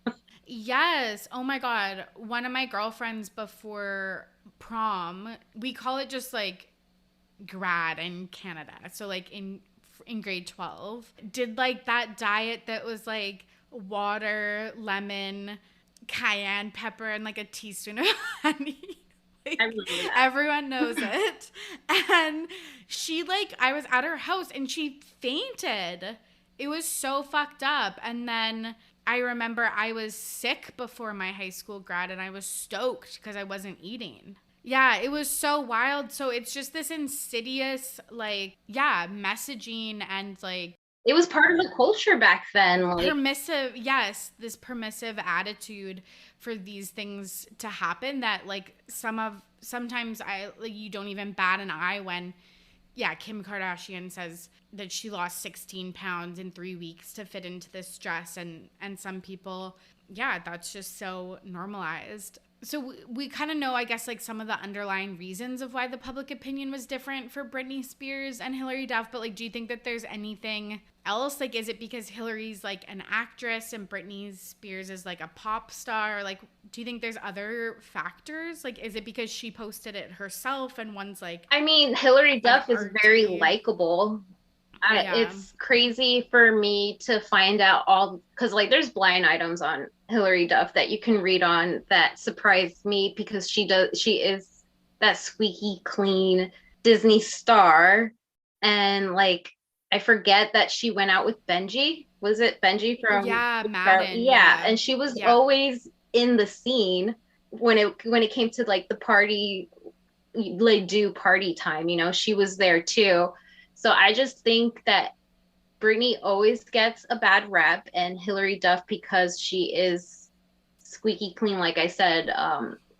Speaker 2: Yes. Oh my God. One of my girlfriends before prom, we call it just like grad in Canada. So like in grade 12, did like that diet that was like water, lemon, cayenne pepper, and like a teaspoon of honey. Like, everyone knows it. And she like, I was at her house and she fainted. It was so fucked up. And then I remember I was sick before my high school grad, and I was stoked because I wasn't eating. Yeah, it was so wild. So it's just this insidious, like, messaging, and like,
Speaker 3: it was part of the culture back then. Like,
Speaker 2: permissive, yes, this permissive attitude for these things to happen that like sometimes you don't even bat an eye when, Kim Kardashian says that she lost 16 pounds in 3 weeks to fit into this dress. And some people, that's just so normalized. So we kind of know, I guess, like some of the underlying reasons of why the public opinion was different for Britney Spears and Hilary Duff. But like, do you think that there's anything else? Like, is it because Hilary's like an actress and Britney Spears is like a pop star? Or, like, do you think there's other factors? Like, is it because she posted it herself and one's like,
Speaker 3: I mean, Hilary Duff is very likable. It's crazy for me to find out because like there's blind items on Hilary Duff that you can read on that surprised me, because she is that squeaky clean Disney star, and like I forget that she went out with Benji. Was it Benji from
Speaker 2: Yeah, Madden.
Speaker 3: Yeah,
Speaker 2: Yeah.
Speaker 3: and she was
Speaker 2: Yeah.
Speaker 3: always in the scene when it came to like the party, like do party time, you know, she was there too. So I just think that Britney always gets a bad rep, and Hilary Duff, because she is squeaky clean, like I said,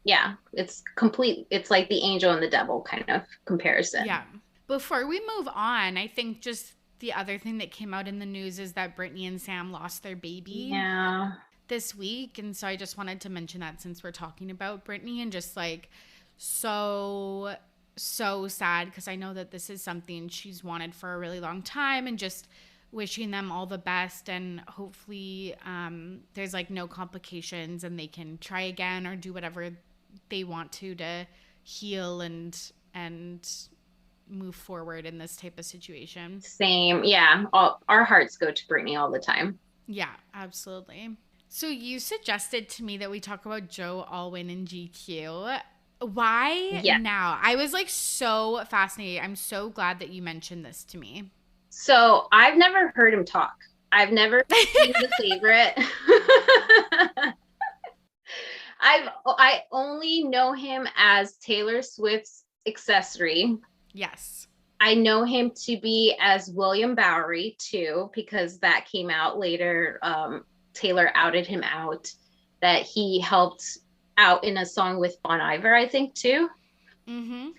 Speaker 3: yeah, it's complete. It's like the angel and the devil kind of comparison.
Speaker 2: Yeah. Before we move on, I think just the other thing that came out in the news is that Britney and Sam lost their baby
Speaker 3: Yeah.
Speaker 2: this week. And so I just wanted to mention that since we're talking about Britney, and just like so, so sad, because I know that this is something she's wanted for a really long time, and just wishing them all the best. And hopefully there's like no complications and they can try again or do whatever they want to heal and move forward in this type of situation.
Speaker 3: Same. Yeah. Our hearts go to Britney all the time.
Speaker 2: Yeah, absolutely. So you suggested to me that we talk about Joe Alwyn and GQ. Why
Speaker 3: Yeah.
Speaker 2: now? I was like so fascinated. I'm so glad that you mentioned this to me.
Speaker 3: So I've never heard him talk. I've never seen The Favorite. I only know him as Taylor Swift's accessory.
Speaker 2: Yes.
Speaker 3: I know him to be as William Bowery too, because that came out later. Taylor outed him out that he helped out in a song with Bon Iver, I think too.
Speaker 2: Mm-hmm.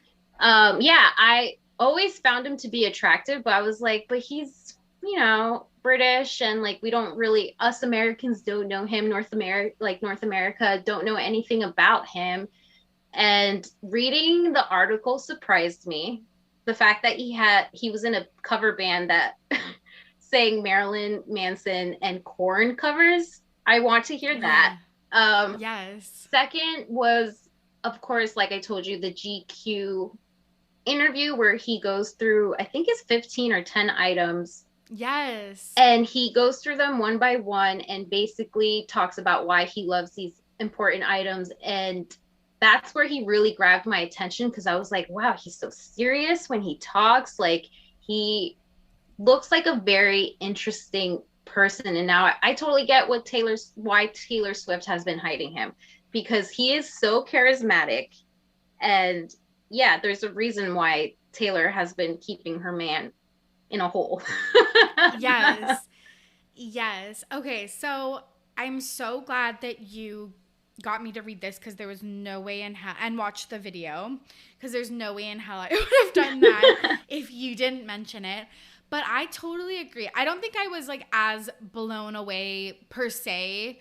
Speaker 3: Yeah, I always found him to be attractive, but I was like, but he's, you know, British, and like we don't really, us Americans don't know him. North America don't know anything about him. And reading the article surprised me. The fact that he was in a cover band that sang Marilyn Manson and Korn covers. I want to hear that.
Speaker 2: Yes.
Speaker 3: Second was, of course, like I told you, the GQ interview where he goes through, I think it's 15 or 10 items.
Speaker 2: Yes.
Speaker 3: And he goes through them one by one and basically talks about why he loves these important items. And that's where he really grabbed my attention, because I was like, wow, he's so serious when he talks. Like, he looks like a very interesting person. And now I totally get why Taylor Swift has been hiding him, because he is so charismatic. And yeah, there's a reason why Taylor has been keeping her man in a hole.
Speaker 2: Yes. Yes. Okay, so I'm so glad that you got me to read this, because there was no way in hell, and watch the video, because there's no way in hell I would have done that if you didn't mention it. But I totally agree. I don't think I was like as blown away per se,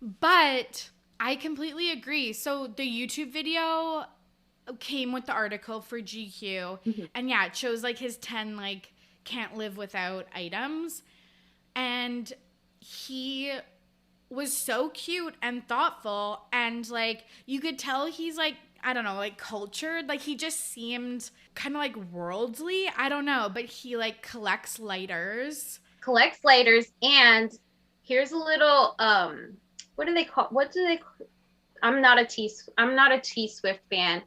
Speaker 2: but I completely agree. So the YouTube video came with the article for GQ, and yeah, it shows like his 10 like can't live without items, and he was so cute and thoughtful, and like you could tell he's like, I don't know, like cultured. Like he just seemed kind of like worldly. I don't know, but he like collects lighters.
Speaker 3: And here's a little what do they call I'm not a T Swift fan.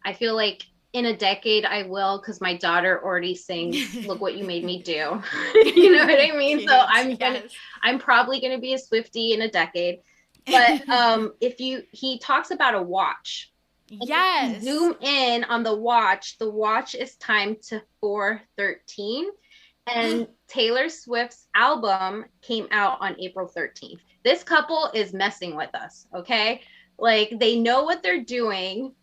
Speaker 3: I feel like in a decade I will, because my daughter already sings "Look What You Made Me Do." You know what I mean?
Speaker 2: Cute.
Speaker 3: So
Speaker 2: Yes.
Speaker 3: I'm probably gonna be a Swiftie in a decade. But he talks about a watch.
Speaker 2: Yes.
Speaker 3: Zoom in on the watch. The watch is timed to 4:13, and Taylor Swift's album came out on April 13th. This couple is messing with us, okay? Like, they know what they're doing,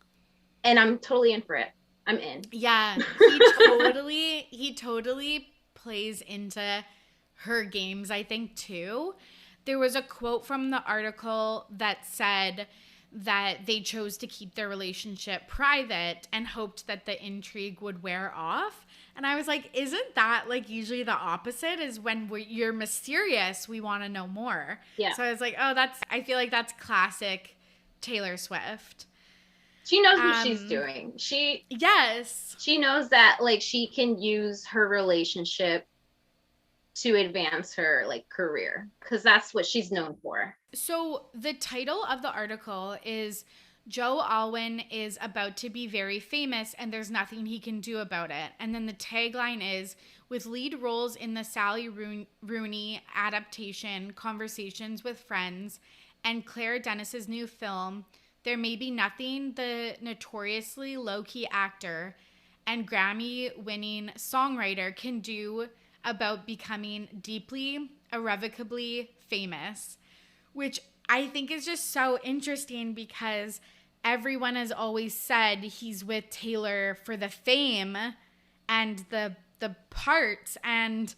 Speaker 3: and I'm totally in for it. I'm in.
Speaker 2: Yeah, he totally plays into her games, I think, too. There was a quote from the article that said that they chose to keep their relationship private and hoped that the intrigue would wear off. And I was like, isn't that like usually the opposite? Is when you're mysterious, we want to know more.
Speaker 3: Yeah.
Speaker 2: So I was like, oh, I feel like that's classic Taylor Swift.
Speaker 3: She knows what she's doing.
Speaker 2: Yes.
Speaker 3: She knows that like she can use her relationship to advance her like career, because that's what she's known for.
Speaker 2: So the title of the article is Joe Alwyn is about to be very famous and there's nothing he can do about it. And then the tagline is, with lead roles in the Sally Rooney adaptation, Conversations with Friends, and Claire Denis's new film, there may be nothing the notoriously low-key actor and Grammy-winning songwriter can do about becoming deeply, irrevocably famous, which I think is just so interesting because everyone has always said he's with Taylor for the fame and the parts, and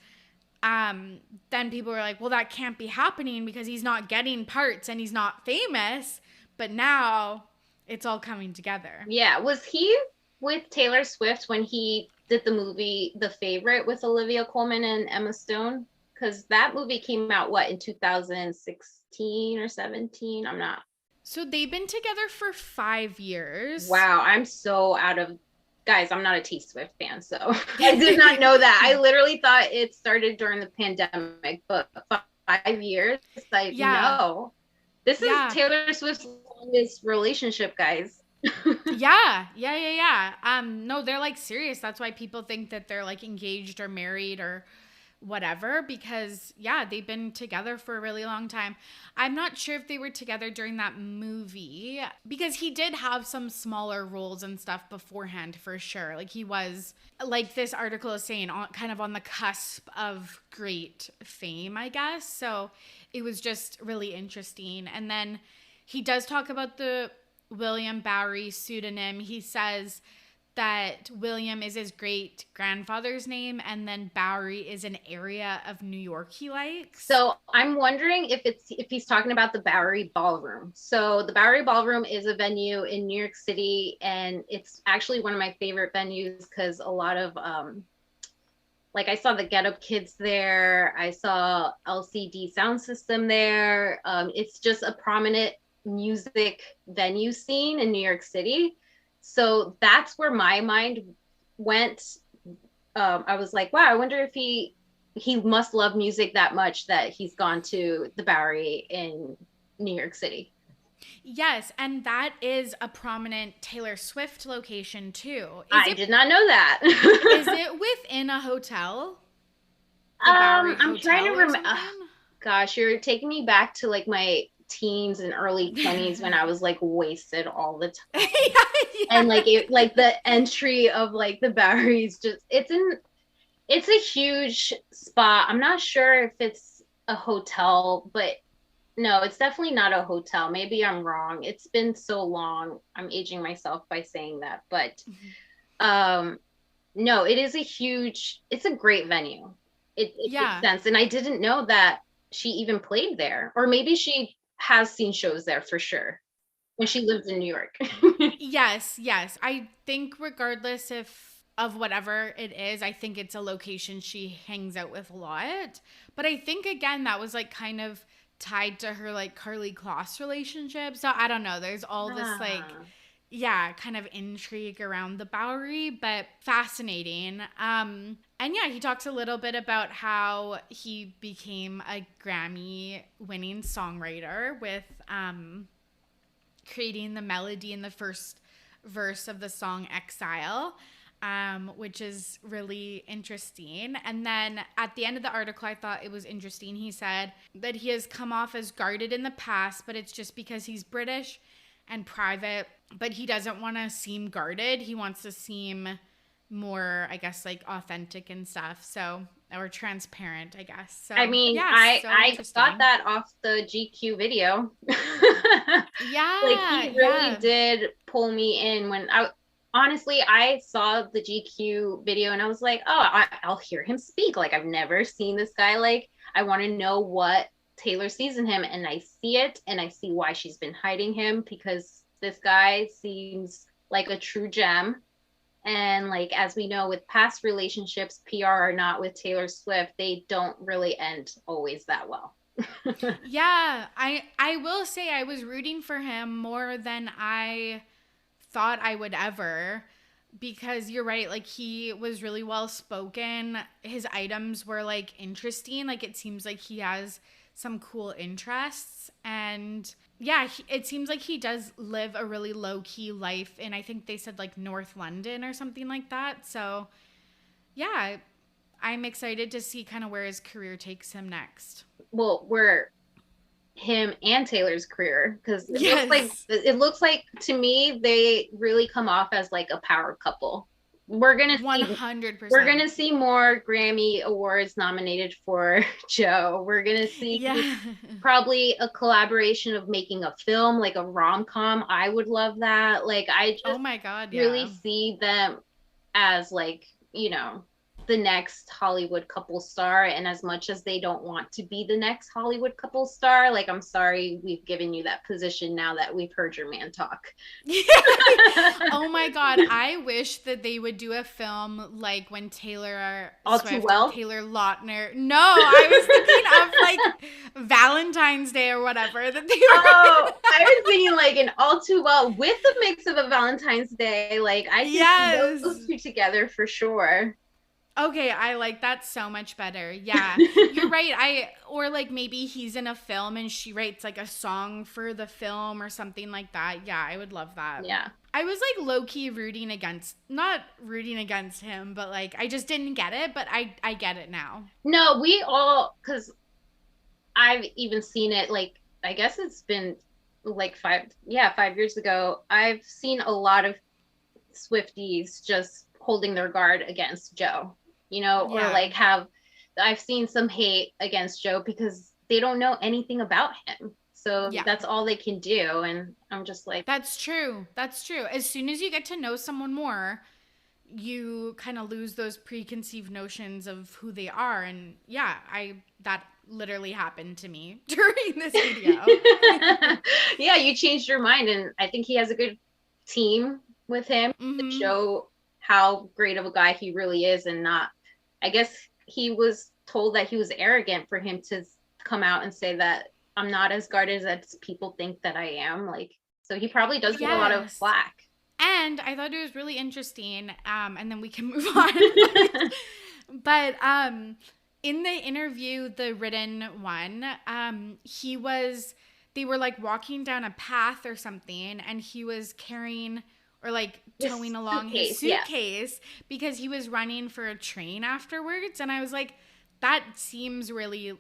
Speaker 2: then people were like, well, that can't be happening because he's not getting parts and he's not famous. But now it's all coming together.
Speaker 3: Yeah. Was he with Taylor Swift when he did the movie The Favorite with Olivia Colman and Emma Stone? Because that movie came out, in 2016 or 17? I'm not.
Speaker 2: So they've been together for 5 years.
Speaker 3: Wow. I'm so out of... Guys, I'm not a T Swift fan, so I did not know that. I literally thought it started during the pandemic, but 5 years, no. This is Taylor Swift's longest relationship, guys.
Speaker 2: Yeah. No, they're like serious. That's why people think that they're like engaged or married or whatever, because they've been together for a really long time. I'm not sure if they were together during that movie because he did have some smaller roles and stuff beforehand for sure. Like he was, like this article is saying, kind of on the cusp of great fame, I guess. So it was just really interesting. And then he does talk about the William Bowery pseudonym. He says that William is his great grandfather's name, and then Bowery is an area of New York he likes.
Speaker 3: So I'm wondering if he's talking about the Bowery Ballroom. So the Bowery Ballroom is a venue in New York City, and it's actually one of my favorite venues because a lot of I saw the Get Up Kids there, I saw LCD Sound System there. It's just a prominent music venue scene in New York City. So that's where my mind went. I was like, wow, I wonder if he must love music that much that he's gone to the Bowery in New York City.
Speaker 2: Yes, and that is a prominent Taylor Swift location too.
Speaker 3: I did not know that.
Speaker 2: Is it within a hotel?
Speaker 3: I'm trying to remember. Gosh, you're taking me back to like my teens and early 20s when I was like wasted all the time. And like the entry of like the Bowery's just it's a huge spot. I'm not sure if it's a hotel, but no, it's definitely not a hotel. Maybe I'm wrong. It's been so long. I'm aging myself by saying that, but no, it's a great venue. It makes sense. And I didn't know that she even played there, or maybe she has seen shows there for sure when she lived in New York.
Speaker 2: Yes. I think regardless of whatever it is, I think it's a location she hangs out with a lot. But I think, again, that was like kind of tied to her like Carly Kloss relationship. So I don't know. There's all this kind of intrigue around the Bowery, but fascinating. And he talks a little bit about how he became a Grammy-winning songwriter with creating the melody in the first verse of the song Exile, which is really interesting. And then at the end of the article, I thought it was interesting. He said that he has come off as guarded in the past, but it's just because he's British and private, but he doesn't want to seem guarded. He wants to seem more, I guess, like authentic and stuff. So, or transparent, I guess. So
Speaker 3: I mean, I got that off the GQ video. Like he really did pull me in when I saw the GQ video and I was like, oh, I'll hear him speak. Like I've never seen this guy. Like I want to know what Taylor sees in him, and I see it, and I see why she's been hiding him, because this guy seems like a true gem. And like, as we know with past relationships, PR or not, with Taylor Swift, they don't really end always that well.
Speaker 2: Yeah, I will say I was rooting for him more than I thought I would ever, because you're right, like he was really well spoken. His items were like interesting. Like it seems like he has some cool interests. And yeah, it seems like he does live a really low-key life in, I think they said like North London or something like that. So yeah, I'm excited to see kind of where his career takes him next.
Speaker 3: Well, where him and Taylor's career, because
Speaker 2: Yes.
Speaker 3: it looks like to me they really come off as like a power couple. We're gonna see
Speaker 2: 100%.
Speaker 3: we're gonna see more Grammy Awards nominated for Joe. We're gonna see probably a collaboration of making a film, like a rom-com. I would love that. Like I just
Speaker 2: oh my God,
Speaker 3: really see them as like, you know, the next Hollywood couple star. And as much as they don't want to be the next Hollywood couple star, like, I'm sorry, we've given you that position now that we've heard your man talk.
Speaker 2: Oh my God, I wish that they would do a film like when Taylor Swift, Taylor Lautner. No, I was thinking of like Valentine's Day or whatever that they were.
Speaker 3: Oh, I was thinking like an All Too Well with a mix of a Valentine's Day. Like I can see those two together for sure.
Speaker 2: Okay, I like that so much better. Yeah, you're right. Or like maybe he's in a film and she writes like a song for the film or something like that. Yeah, I would love that.
Speaker 3: Yeah.
Speaker 2: I was like low-key not rooting against him, but like I just didn't get it, but I get it now.
Speaker 3: No, we all, because I've even seen it, like, I guess it's been like 5 years ago. I've seen a lot of Swifties just holding their guard against Joe. You know, or like I've seen some hate against Joe because they don't know anything about him. So that's all they can do. And I'm just like,
Speaker 2: that's true. That's true. As soon as you get to know someone more, you kind of lose those preconceived notions of who they are. And yeah, that literally happened to me during this video.
Speaker 3: Yeah, you changed your mind. And I think he has a good team with him to show how great of a guy he really is, and not, I guess he was told that he was arrogant for him to come out and say that I'm not as guarded as people think that I am. Like, so he probably does get a lot of flack.
Speaker 2: And I thought it was really interesting. And then we can move on. But in the interview, the written one, they were like walking down a path or something, and he was carrying or like towing along his suitcase because he was running for a train afterwards. And I was like, that seems really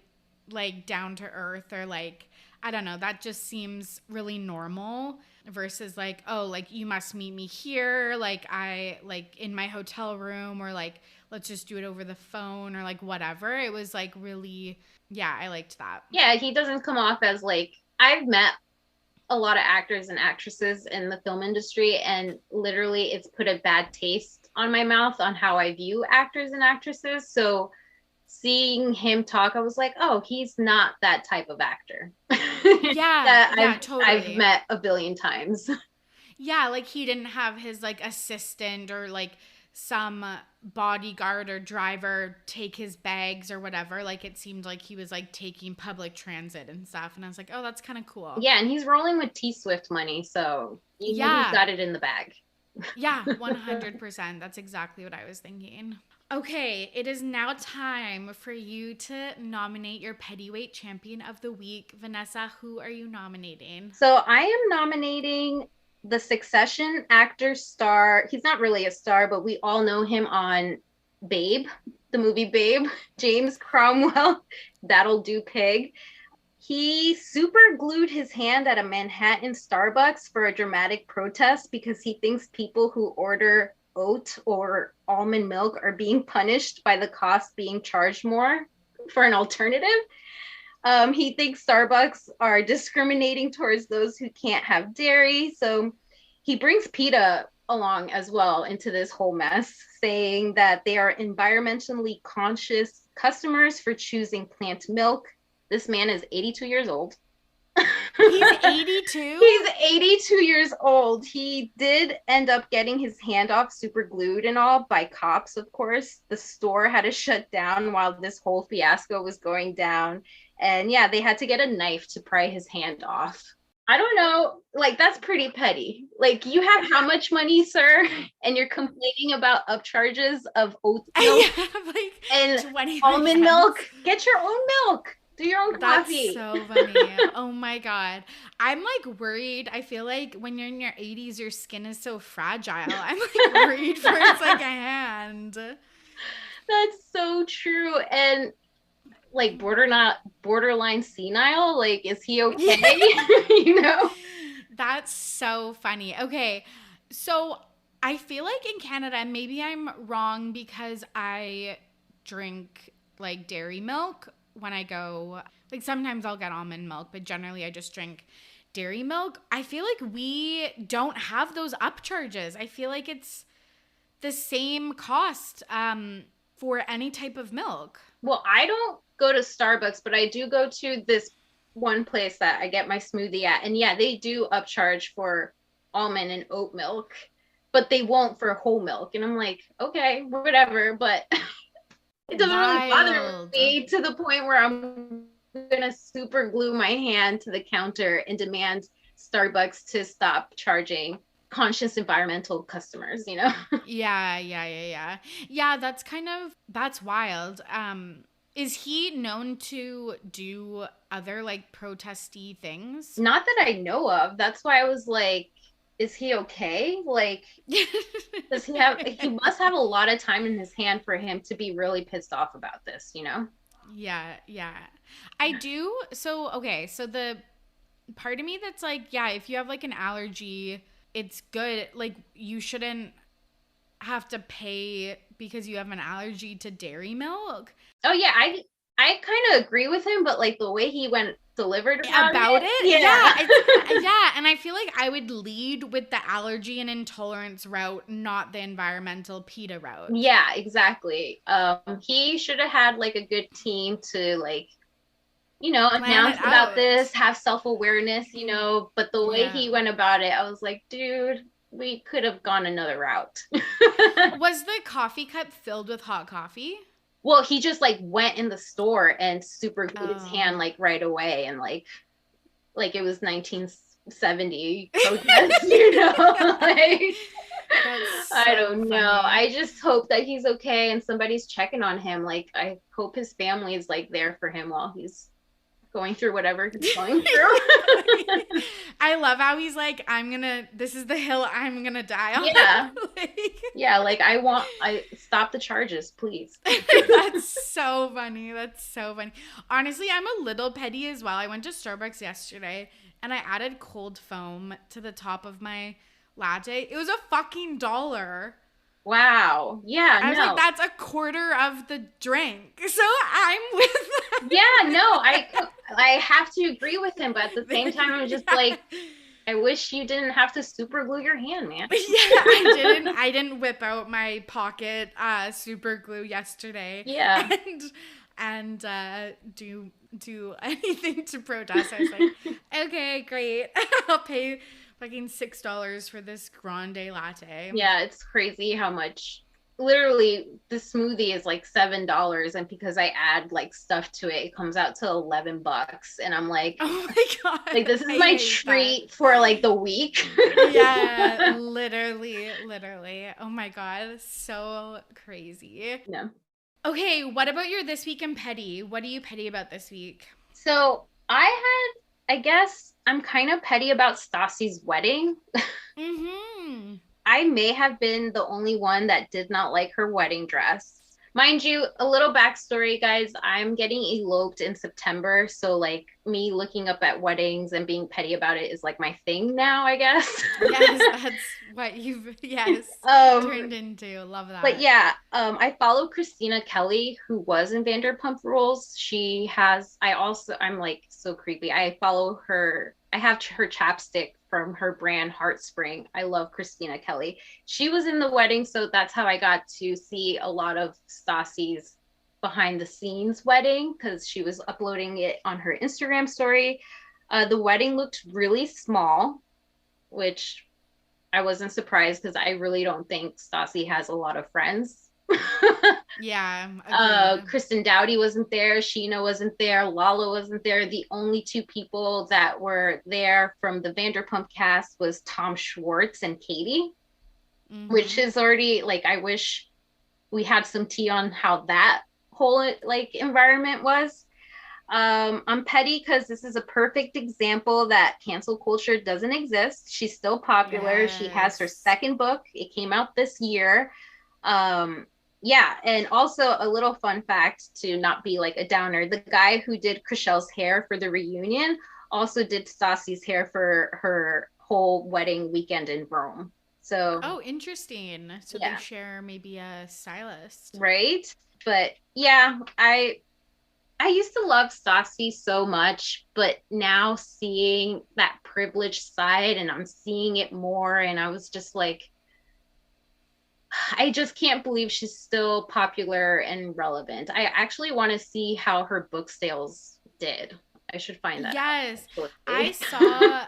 Speaker 2: like down to earth, or like, I don't know, that just seems really normal versus like, oh, like you must meet me here, like I like in my hotel room, or like let's just do it over the phone, or like whatever. It was like really, I liked that.
Speaker 3: Yeah, he doesn't come off as like, I've met a lot of actors and actresses in the film industry, and literally it's put a bad taste on my mouth on how I view actors and actresses. So seeing him talk, I was like, oh, he's not that type of actor.
Speaker 2: Totally.
Speaker 3: I've met a billion times.
Speaker 2: Yeah, like he didn't have his like assistant or like some bodyguard or driver take his bags or whatever. Like it seemed like he was like taking public transit and stuff, and I was like, oh, that's kind of cool.
Speaker 3: Yeah, and he's rolling with T-Swift money, so he's got it in the bag.
Speaker 2: Yeah, 100%. That's exactly what I was thinking. Okay, it is now time for you to nominate your Pettyweight Champion of the Week. Vanessa, who are you nominating?
Speaker 3: So I am nominating the Succession actor star. He's not really a star, but we all know him on Babe, the movie Babe, James Cromwell. That'll do, pig. He super glued his hand at a Manhattan Starbucks for a dramatic protest because he thinks people who order oat or almond milk are being punished by the cost being charged more for an alternative. He thinks Starbucks are discriminating towards those who can't have dairy. So he brings PETA along as well into this whole mess, saying that they are environmentally conscious customers for choosing plant milk. This man is 82 years old.
Speaker 2: He's 82?
Speaker 3: He's 82 years old. He did end up getting his hand off super glued and all by cops, of course. The store had to shut down while this whole fiasco was going down. And yeah, they had to get a knife to pry his hand off. I don't know. Like, that's pretty petty. Like, you have how much money, sir? And you're complaining about upcharges of oat milk
Speaker 2: like
Speaker 3: and almond milk? Get your own milk. Do your own coffee.
Speaker 2: That's so funny. Oh my God. I'm like, worried. So funny. Oh my God. I'm like worried. I feel like when you're in your 80s, your skin is so fragile. I'm like worried for its like a hand.
Speaker 3: That's so true. And like borderline senile. Like, is he okay? You know?
Speaker 2: That's so funny. Okay. So I feel like in Canada, maybe I'm wrong because I drink like dairy milk when I go. Like sometimes I'll get almond milk, but generally I just drink dairy milk. I feel like we don't have those upcharges. I feel like it's the same cost for any type of milk.
Speaker 3: Well, I don't go to Starbucks, but I do go to this one place that I get my smoothie at. And yeah, they do upcharge for almond and oat milk, but they won't for whole milk. And I'm like, okay, whatever. But it doesn't really bother me to the point where I'm gonna super glue my hand to the counter and demand Starbucks to stop charging conscious environmental customers, you know?
Speaker 2: Yeah, that's wild. Is he known to do other like protesty things?
Speaker 3: Not that I know of. That's why I was like, is he okay? Like, does he must have a lot of time in his hand for him to be really pissed off about this, you know?
Speaker 2: Yeah. I do. So, okay. So the part of me that's like, yeah, if you have like an allergy, it's good. Like, you shouldn't have to pay because you have an allergy to dairy milk.
Speaker 3: Oh yeah, I kind of agree with him, but like the way he went delivered
Speaker 2: about it. Yeah, and I feel like I would lead with the allergy and intolerance route, not the environmental PETA route.
Speaker 3: Yeah, exactly. He should have had like a good team to like, you know, announce about this, have self-awareness, you know, but the way he went about it, I was like, dude, we could have gone another route.
Speaker 2: Was the coffee cup filled with hot coffee?
Speaker 3: Well, he just like went in the store and super glued his hand like right away, and like it was 1970 protest, you know? Like, so I don't know. I just hope that he's okay and somebody's checking on him. Like, I hope his family is like there for him while he's going through whatever he's going through.
Speaker 2: I love how he's like, this is the hill I'm gonna die on.
Speaker 3: Yeah. I stop the charges, please.
Speaker 2: That's so funny. Honestly, I'm a little petty as well. I went to Starbucks yesterday and I added cold foam to the top of my latte. It was a fucking $1.
Speaker 3: Wow. Yeah.
Speaker 2: I was like, that's a quarter of the drink. So I'm with that.
Speaker 3: Yeah, no, I have to agree with him, but at the same time, I'm just like, I wish you didn't have to super glue your hand, man.
Speaker 2: Yeah, I didn't whip out my pocket super glue yesterday.
Speaker 3: Yeah.
Speaker 2: And do anything to protest. I was like, okay, great. I'll pay fucking $6 for this grande latte.
Speaker 3: Yeah, it's crazy how much. Literally, the smoothie is like $7, and because I add like stuff to it, it comes out to $11. And I'm like,
Speaker 2: oh my God,
Speaker 3: like this is my treat for like the week.
Speaker 2: Yeah, literally. Oh my God, so crazy.
Speaker 3: Yeah.
Speaker 2: Okay, what about your this week in petty? What are you petty about this week?
Speaker 3: So I guess I'm kind of petty about Stassi's wedding.
Speaker 2: Mm-hmm.
Speaker 3: I may have been the only one that did not like her wedding dress. Mind you, a little backstory, guys. I'm getting eloped in September. So like me looking up at weddings and being petty about it is like my thing now, I guess.
Speaker 2: Yes, that's what you've turned into. Love that.
Speaker 3: But yeah, I follow Christina Kelly, who was in Vanderpump Rules. I'm like so creepy. I follow her. I have her chapstick from her brand Heartspring. I love Christina Kelly. She was in the wedding, so that's how I got to see a lot of Stassi's behind the scenes wedding, because she was uploading it on her Instagram story. The wedding looked really small, which I wasn't surprised because I really don't think Stassi has a lot of friends.
Speaker 2: Yeah.
Speaker 3: Kristen Dowdy wasn't there. Sheena wasn't there. Lala wasn't there. The only two people that were there from the Vanderpump cast was Tom Schwartz and Katie, which is already like, I wish we had some tea on how that whole like environment was. I'm petty because this is a perfect example that cancel culture doesn't exist. She's still popular. She has her
Speaker 2: Yes.
Speaker 3: second book. It came out this year. Um, yeah, and also a little fun fact to not be like a downer. The guy who did Chriselle's hair for the reunion also did Stassi's hair for her whole wedding weekend in Rome. So,
Speaker 2: Oh, interesting. So they
Speaker 3: yeah,
Speaker 2: share maybe a stylist.
Speaker 3: right? But yeah, I used to love Stassi so much, but now seeing that privileged side and I'm seeing it more, and I was just like, I just can't believe she's still popular and relevant. I actually want to see how her book sales did. I should find that
Speaker 2: Yes. I
Speaker 3: out.
Speaker 2: saw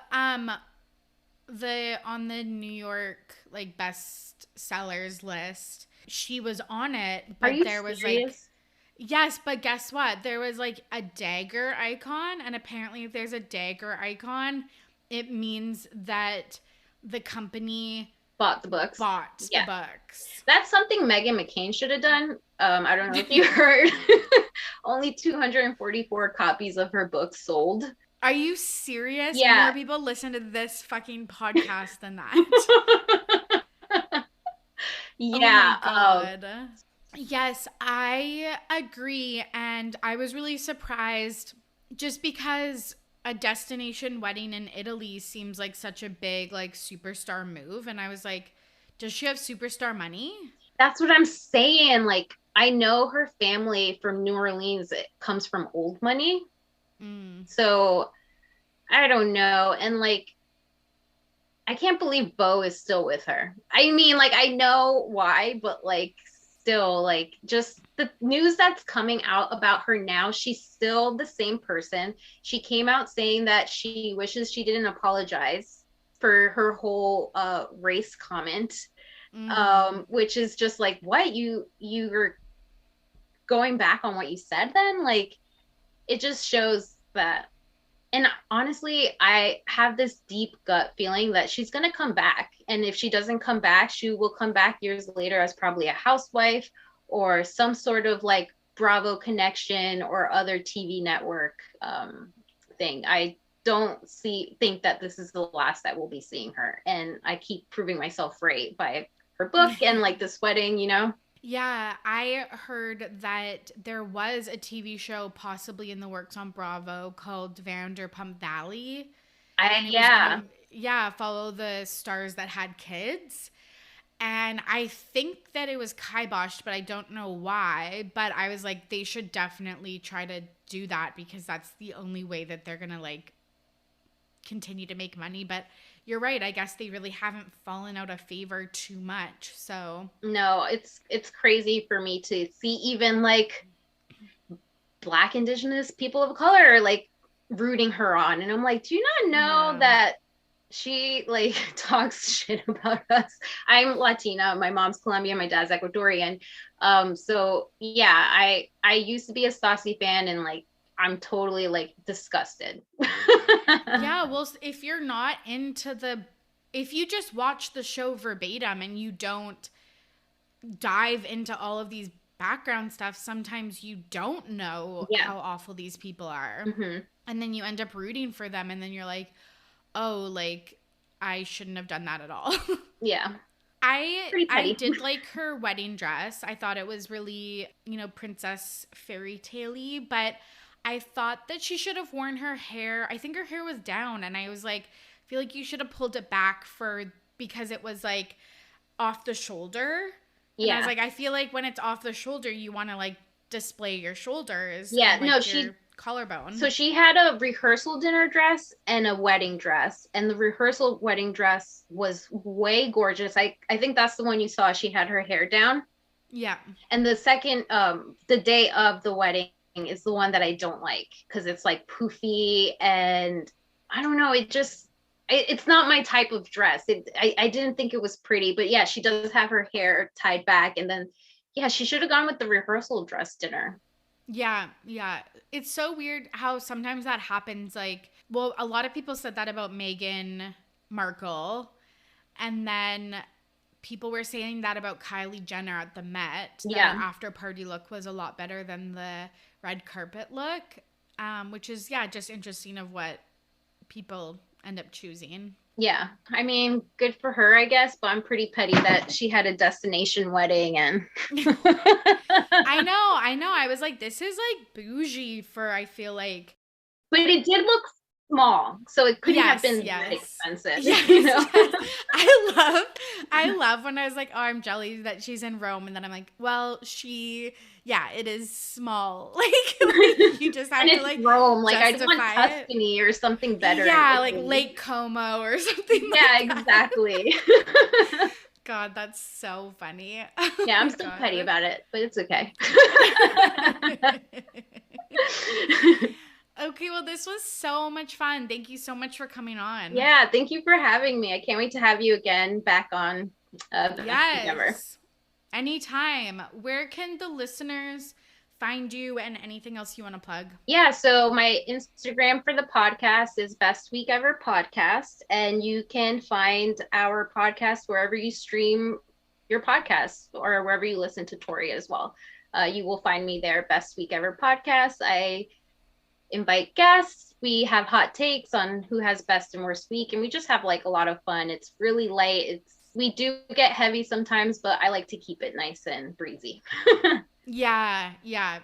Speaker 2: the on the New York like best sellers list. She was on it,
Speaker 3: Are
Speaker 2: but
Speaker 3: you
Speaker 2: there was like
Speaker 3: serious?
Speaker 2: yes, but guess what? There was like a dagger icon, and apparently if there's a dagger icon, it means that the company
Speaker 3: Bought the books.
Speaker 2: bought the
Speaker 3: Yeah.
Speaker 2: books.
Speaker 3: That's something Meghan McCain should have done. I don't know if you heard. Only 244 copies of her book sold.
Speaker 2: Are you serious?
Speaker 3: Yeah.
Speaker 2: More people listen to this fucking podcast than that. Oh my
Speaker 3: Yeah.
Speaker 2: God. Yes, I agree. And I was really surprised just because a destination wedding in Italy seems like such a big, like, superstar move. And I was like, does she have superstar money?
Speaker 3: That's what I'm saying. Like, I know her family from New Orleans, it comes from old money.
Speaker 2: Mm.
Speaker 3: So I don't know. And like, I can't believe Bo is still with her. I mean, like, I know why, but like, still, like, just the news that's coming out about her now, she's still the same person. She came out saying that she wishes she didn't apologize for her whole race comment,
Speaker 2: Mm-hmm.
Speaker 3: which is just like, what, you were going back on what you said then? Like, it just shows that. And honestly, I have this deep gut feeling that she's going to come back. And if she doesn't come back, she will come back years later as probably a housewife or some sort of like Bravo connection or other TV network thing. I don't think that this is the last that we'll be seeing her. And I keep proving myself right by her book and like this wedding, you know?
Speaker 2: Yeah, I heard that there was a TV show possibly in the works on Bravo called Vanderpump Valley. And it was
Speaker 3: Yeah.
Speaker 2: gonna, yeah, follow the stars that had kids. And I think that it was kiboshed, but I don't know why. But I was like, they should definitely try to do that because that's the only way that they're gonna like continue to make money. But you're right. I guess they really haven't fallen out of favor too much. So
Speaker 3: No, it's crazy for me to see even like Black Indigenous people of color like rooting her on. And I'm like, do you not know
Speaker 2: yeah.
Speaker 3: that she like talks shit about us? I'm Latina, my mom's Colombian, my dad's Ecuadorian. So yeah, I used to be a Stassi fan and like I'm totally like disgusted.
Speaker 2: Yeah, well, if you're not into if you just watch the show verbatim and you don't dive into all of these background stuff, sometimes you don't know
Speaker 3: Yeah.
Speaker 2: how awful these people are.
Speaker 3: Hmm.
Speaker 2: And then you end up rooting for them, and then you're like, oh, like, I shouldn't have done that at all.
Speaker 3: Yeah.
Speaker 2: I
Speaker 3: Pretty
Speaker 2: I
Speaker 3: petty.
Speaker 2: did like her wedding dress. I thought it was really, princess fairy tale-y, but I thought that she should have worn her hair. I think her hair was down, and I was like, I feel like you should have pulled it back because it was like off the shoulder. And I was
Speaker 3: Yeah.
Speaker 2: like, I feel like when it's off the shoulder, you want to like display your shoulders
Speaker 3: Yeah.
Speaker 2: and
Speaker 3: No,
Speaker 2: like your
Speaker 3: so
Speaker 2: collarbone.
Speaker 3: she had a rehearsal dinner dress and a wedding dress, and the rehearsal wedding dress was way gorgeous. I think that's the one you saw. She had her hair down.
Speaker 2: Yeah.
Speaker 3: And the second, the day of the wedding is the one that I don't like because it's like poofy and I don't know. It's not my type of dress. I didn't think it was pretty, but yeah, she does have her hair tied back, and then yeah, she should have gone with the rehearsal dress dinner.
Speaker 2: Yeah, yeah. It's so weird how sometimes that happens. Like, well, a lot of people said that about Meghan Markle. And then people were saying that about Kylie Jenner at the Met, that her
Speaker 3: Yeah.
Speaker 2: after party look was a lot better than the red carpet look. which is, just interesting of what people end up choosing.
Speaker 3: Yeah. I mean, good for her, I guess, but I'm pretty petty that she had a destination wedding and
Speaker 2: I know. I was like, this is like bougie for, I feel like.
Speaker 3: But it did look small, so it couldn't have been that expensive.
Speaker 2: Yes, yes. I love when I was like, oh, I'm jelly that she's in Rome, and then I'm like, well, it is small. Like you just have to like
Speaker 3: Rome. Like I'd want Tuscany or something better.
Speaker 2: Yeah, like Lake Como or something.
Speaker 3: Yeah, exactly.
Speaker 2: God, that's so funny.
Speaker 3: Yeah, I'm still petty about it, but it's okay.
Speaker 2: Okay, well, this was so much fun. Thank you so much for coming on.
Speaker 3: Yeah, thank you for having me. I can't wait to have you again back on.
Speaker 2: Yes. Anytime. Where can the listeners find you and anything else you want to plug?
Speaker 3: Yeah, so my Instagram for the podcast is Best Week Ever Podcast, and you can find our podcast wherever you stream your podcasts or wherever you listen to Torry as well. You will find me there, Best Week Ever Podcast. I invite guests. We have hot takes on who has best and worst week, and we just have like a lot of fun. It's really light. We do get heavy sometimes, but I like to keep it nice and breezy.
Speaker 2: Yeah,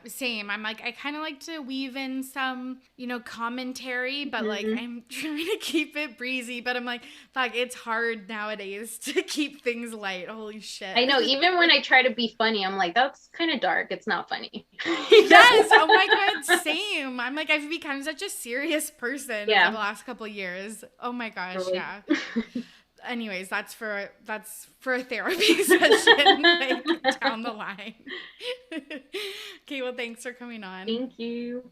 Speaker 2: same. I'm like, I kind of like to weave in some, commentary, but like I'm trying to keep it breezy, but I'm like, fuck, it's hard nowadays to keep things light. Holy shit.
Speaker 3: I know, even when I try to be funny, I'm like, that's kind of dark. It's not funny.
Speaker 2: Yes, oh my God, same. I'm like, I've become such a serious person over the last couple of years. Oh my gosh, totally. Yeah. Anyways, that's for a therapy session like down the line. Okay, well, thanks for coming on.
Speaker 3: Thank you.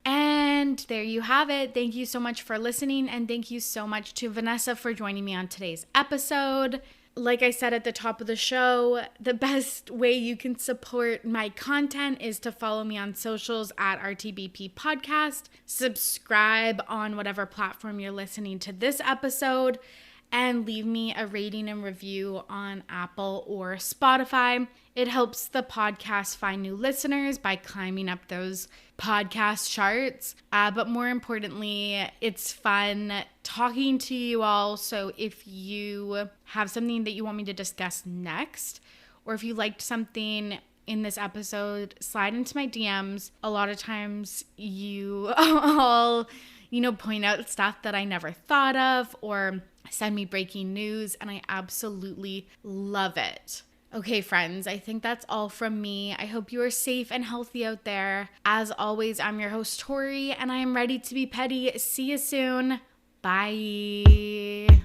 Speaker 2: And there you have it. Thank you so much for listening, and thank you so much to Vanessa for joining me on today's episode. Like I said at the top of the show, the best way you can support my content is to follow me on socials at RTBP Podcast, subscribe on whatever platform you're listening to this episode, and leave me a rating and review on Apple or Spotify. It helps the podcast find new listeners by climbing up those podcast charts. But more importantly, it's fun talking to you all. So if you have something that you want me to discuss next, or if you liked something in this episode, slide into my DMs. A lot of times you all, point out stuff that I never thought of, or send me breaking news, and I absolutely love it. Okay, friends, I think that's all from me. I hope you are safe and healthy out there. As always, I'm your host, Torry, and I am ready to be petty. See you soon. Bye.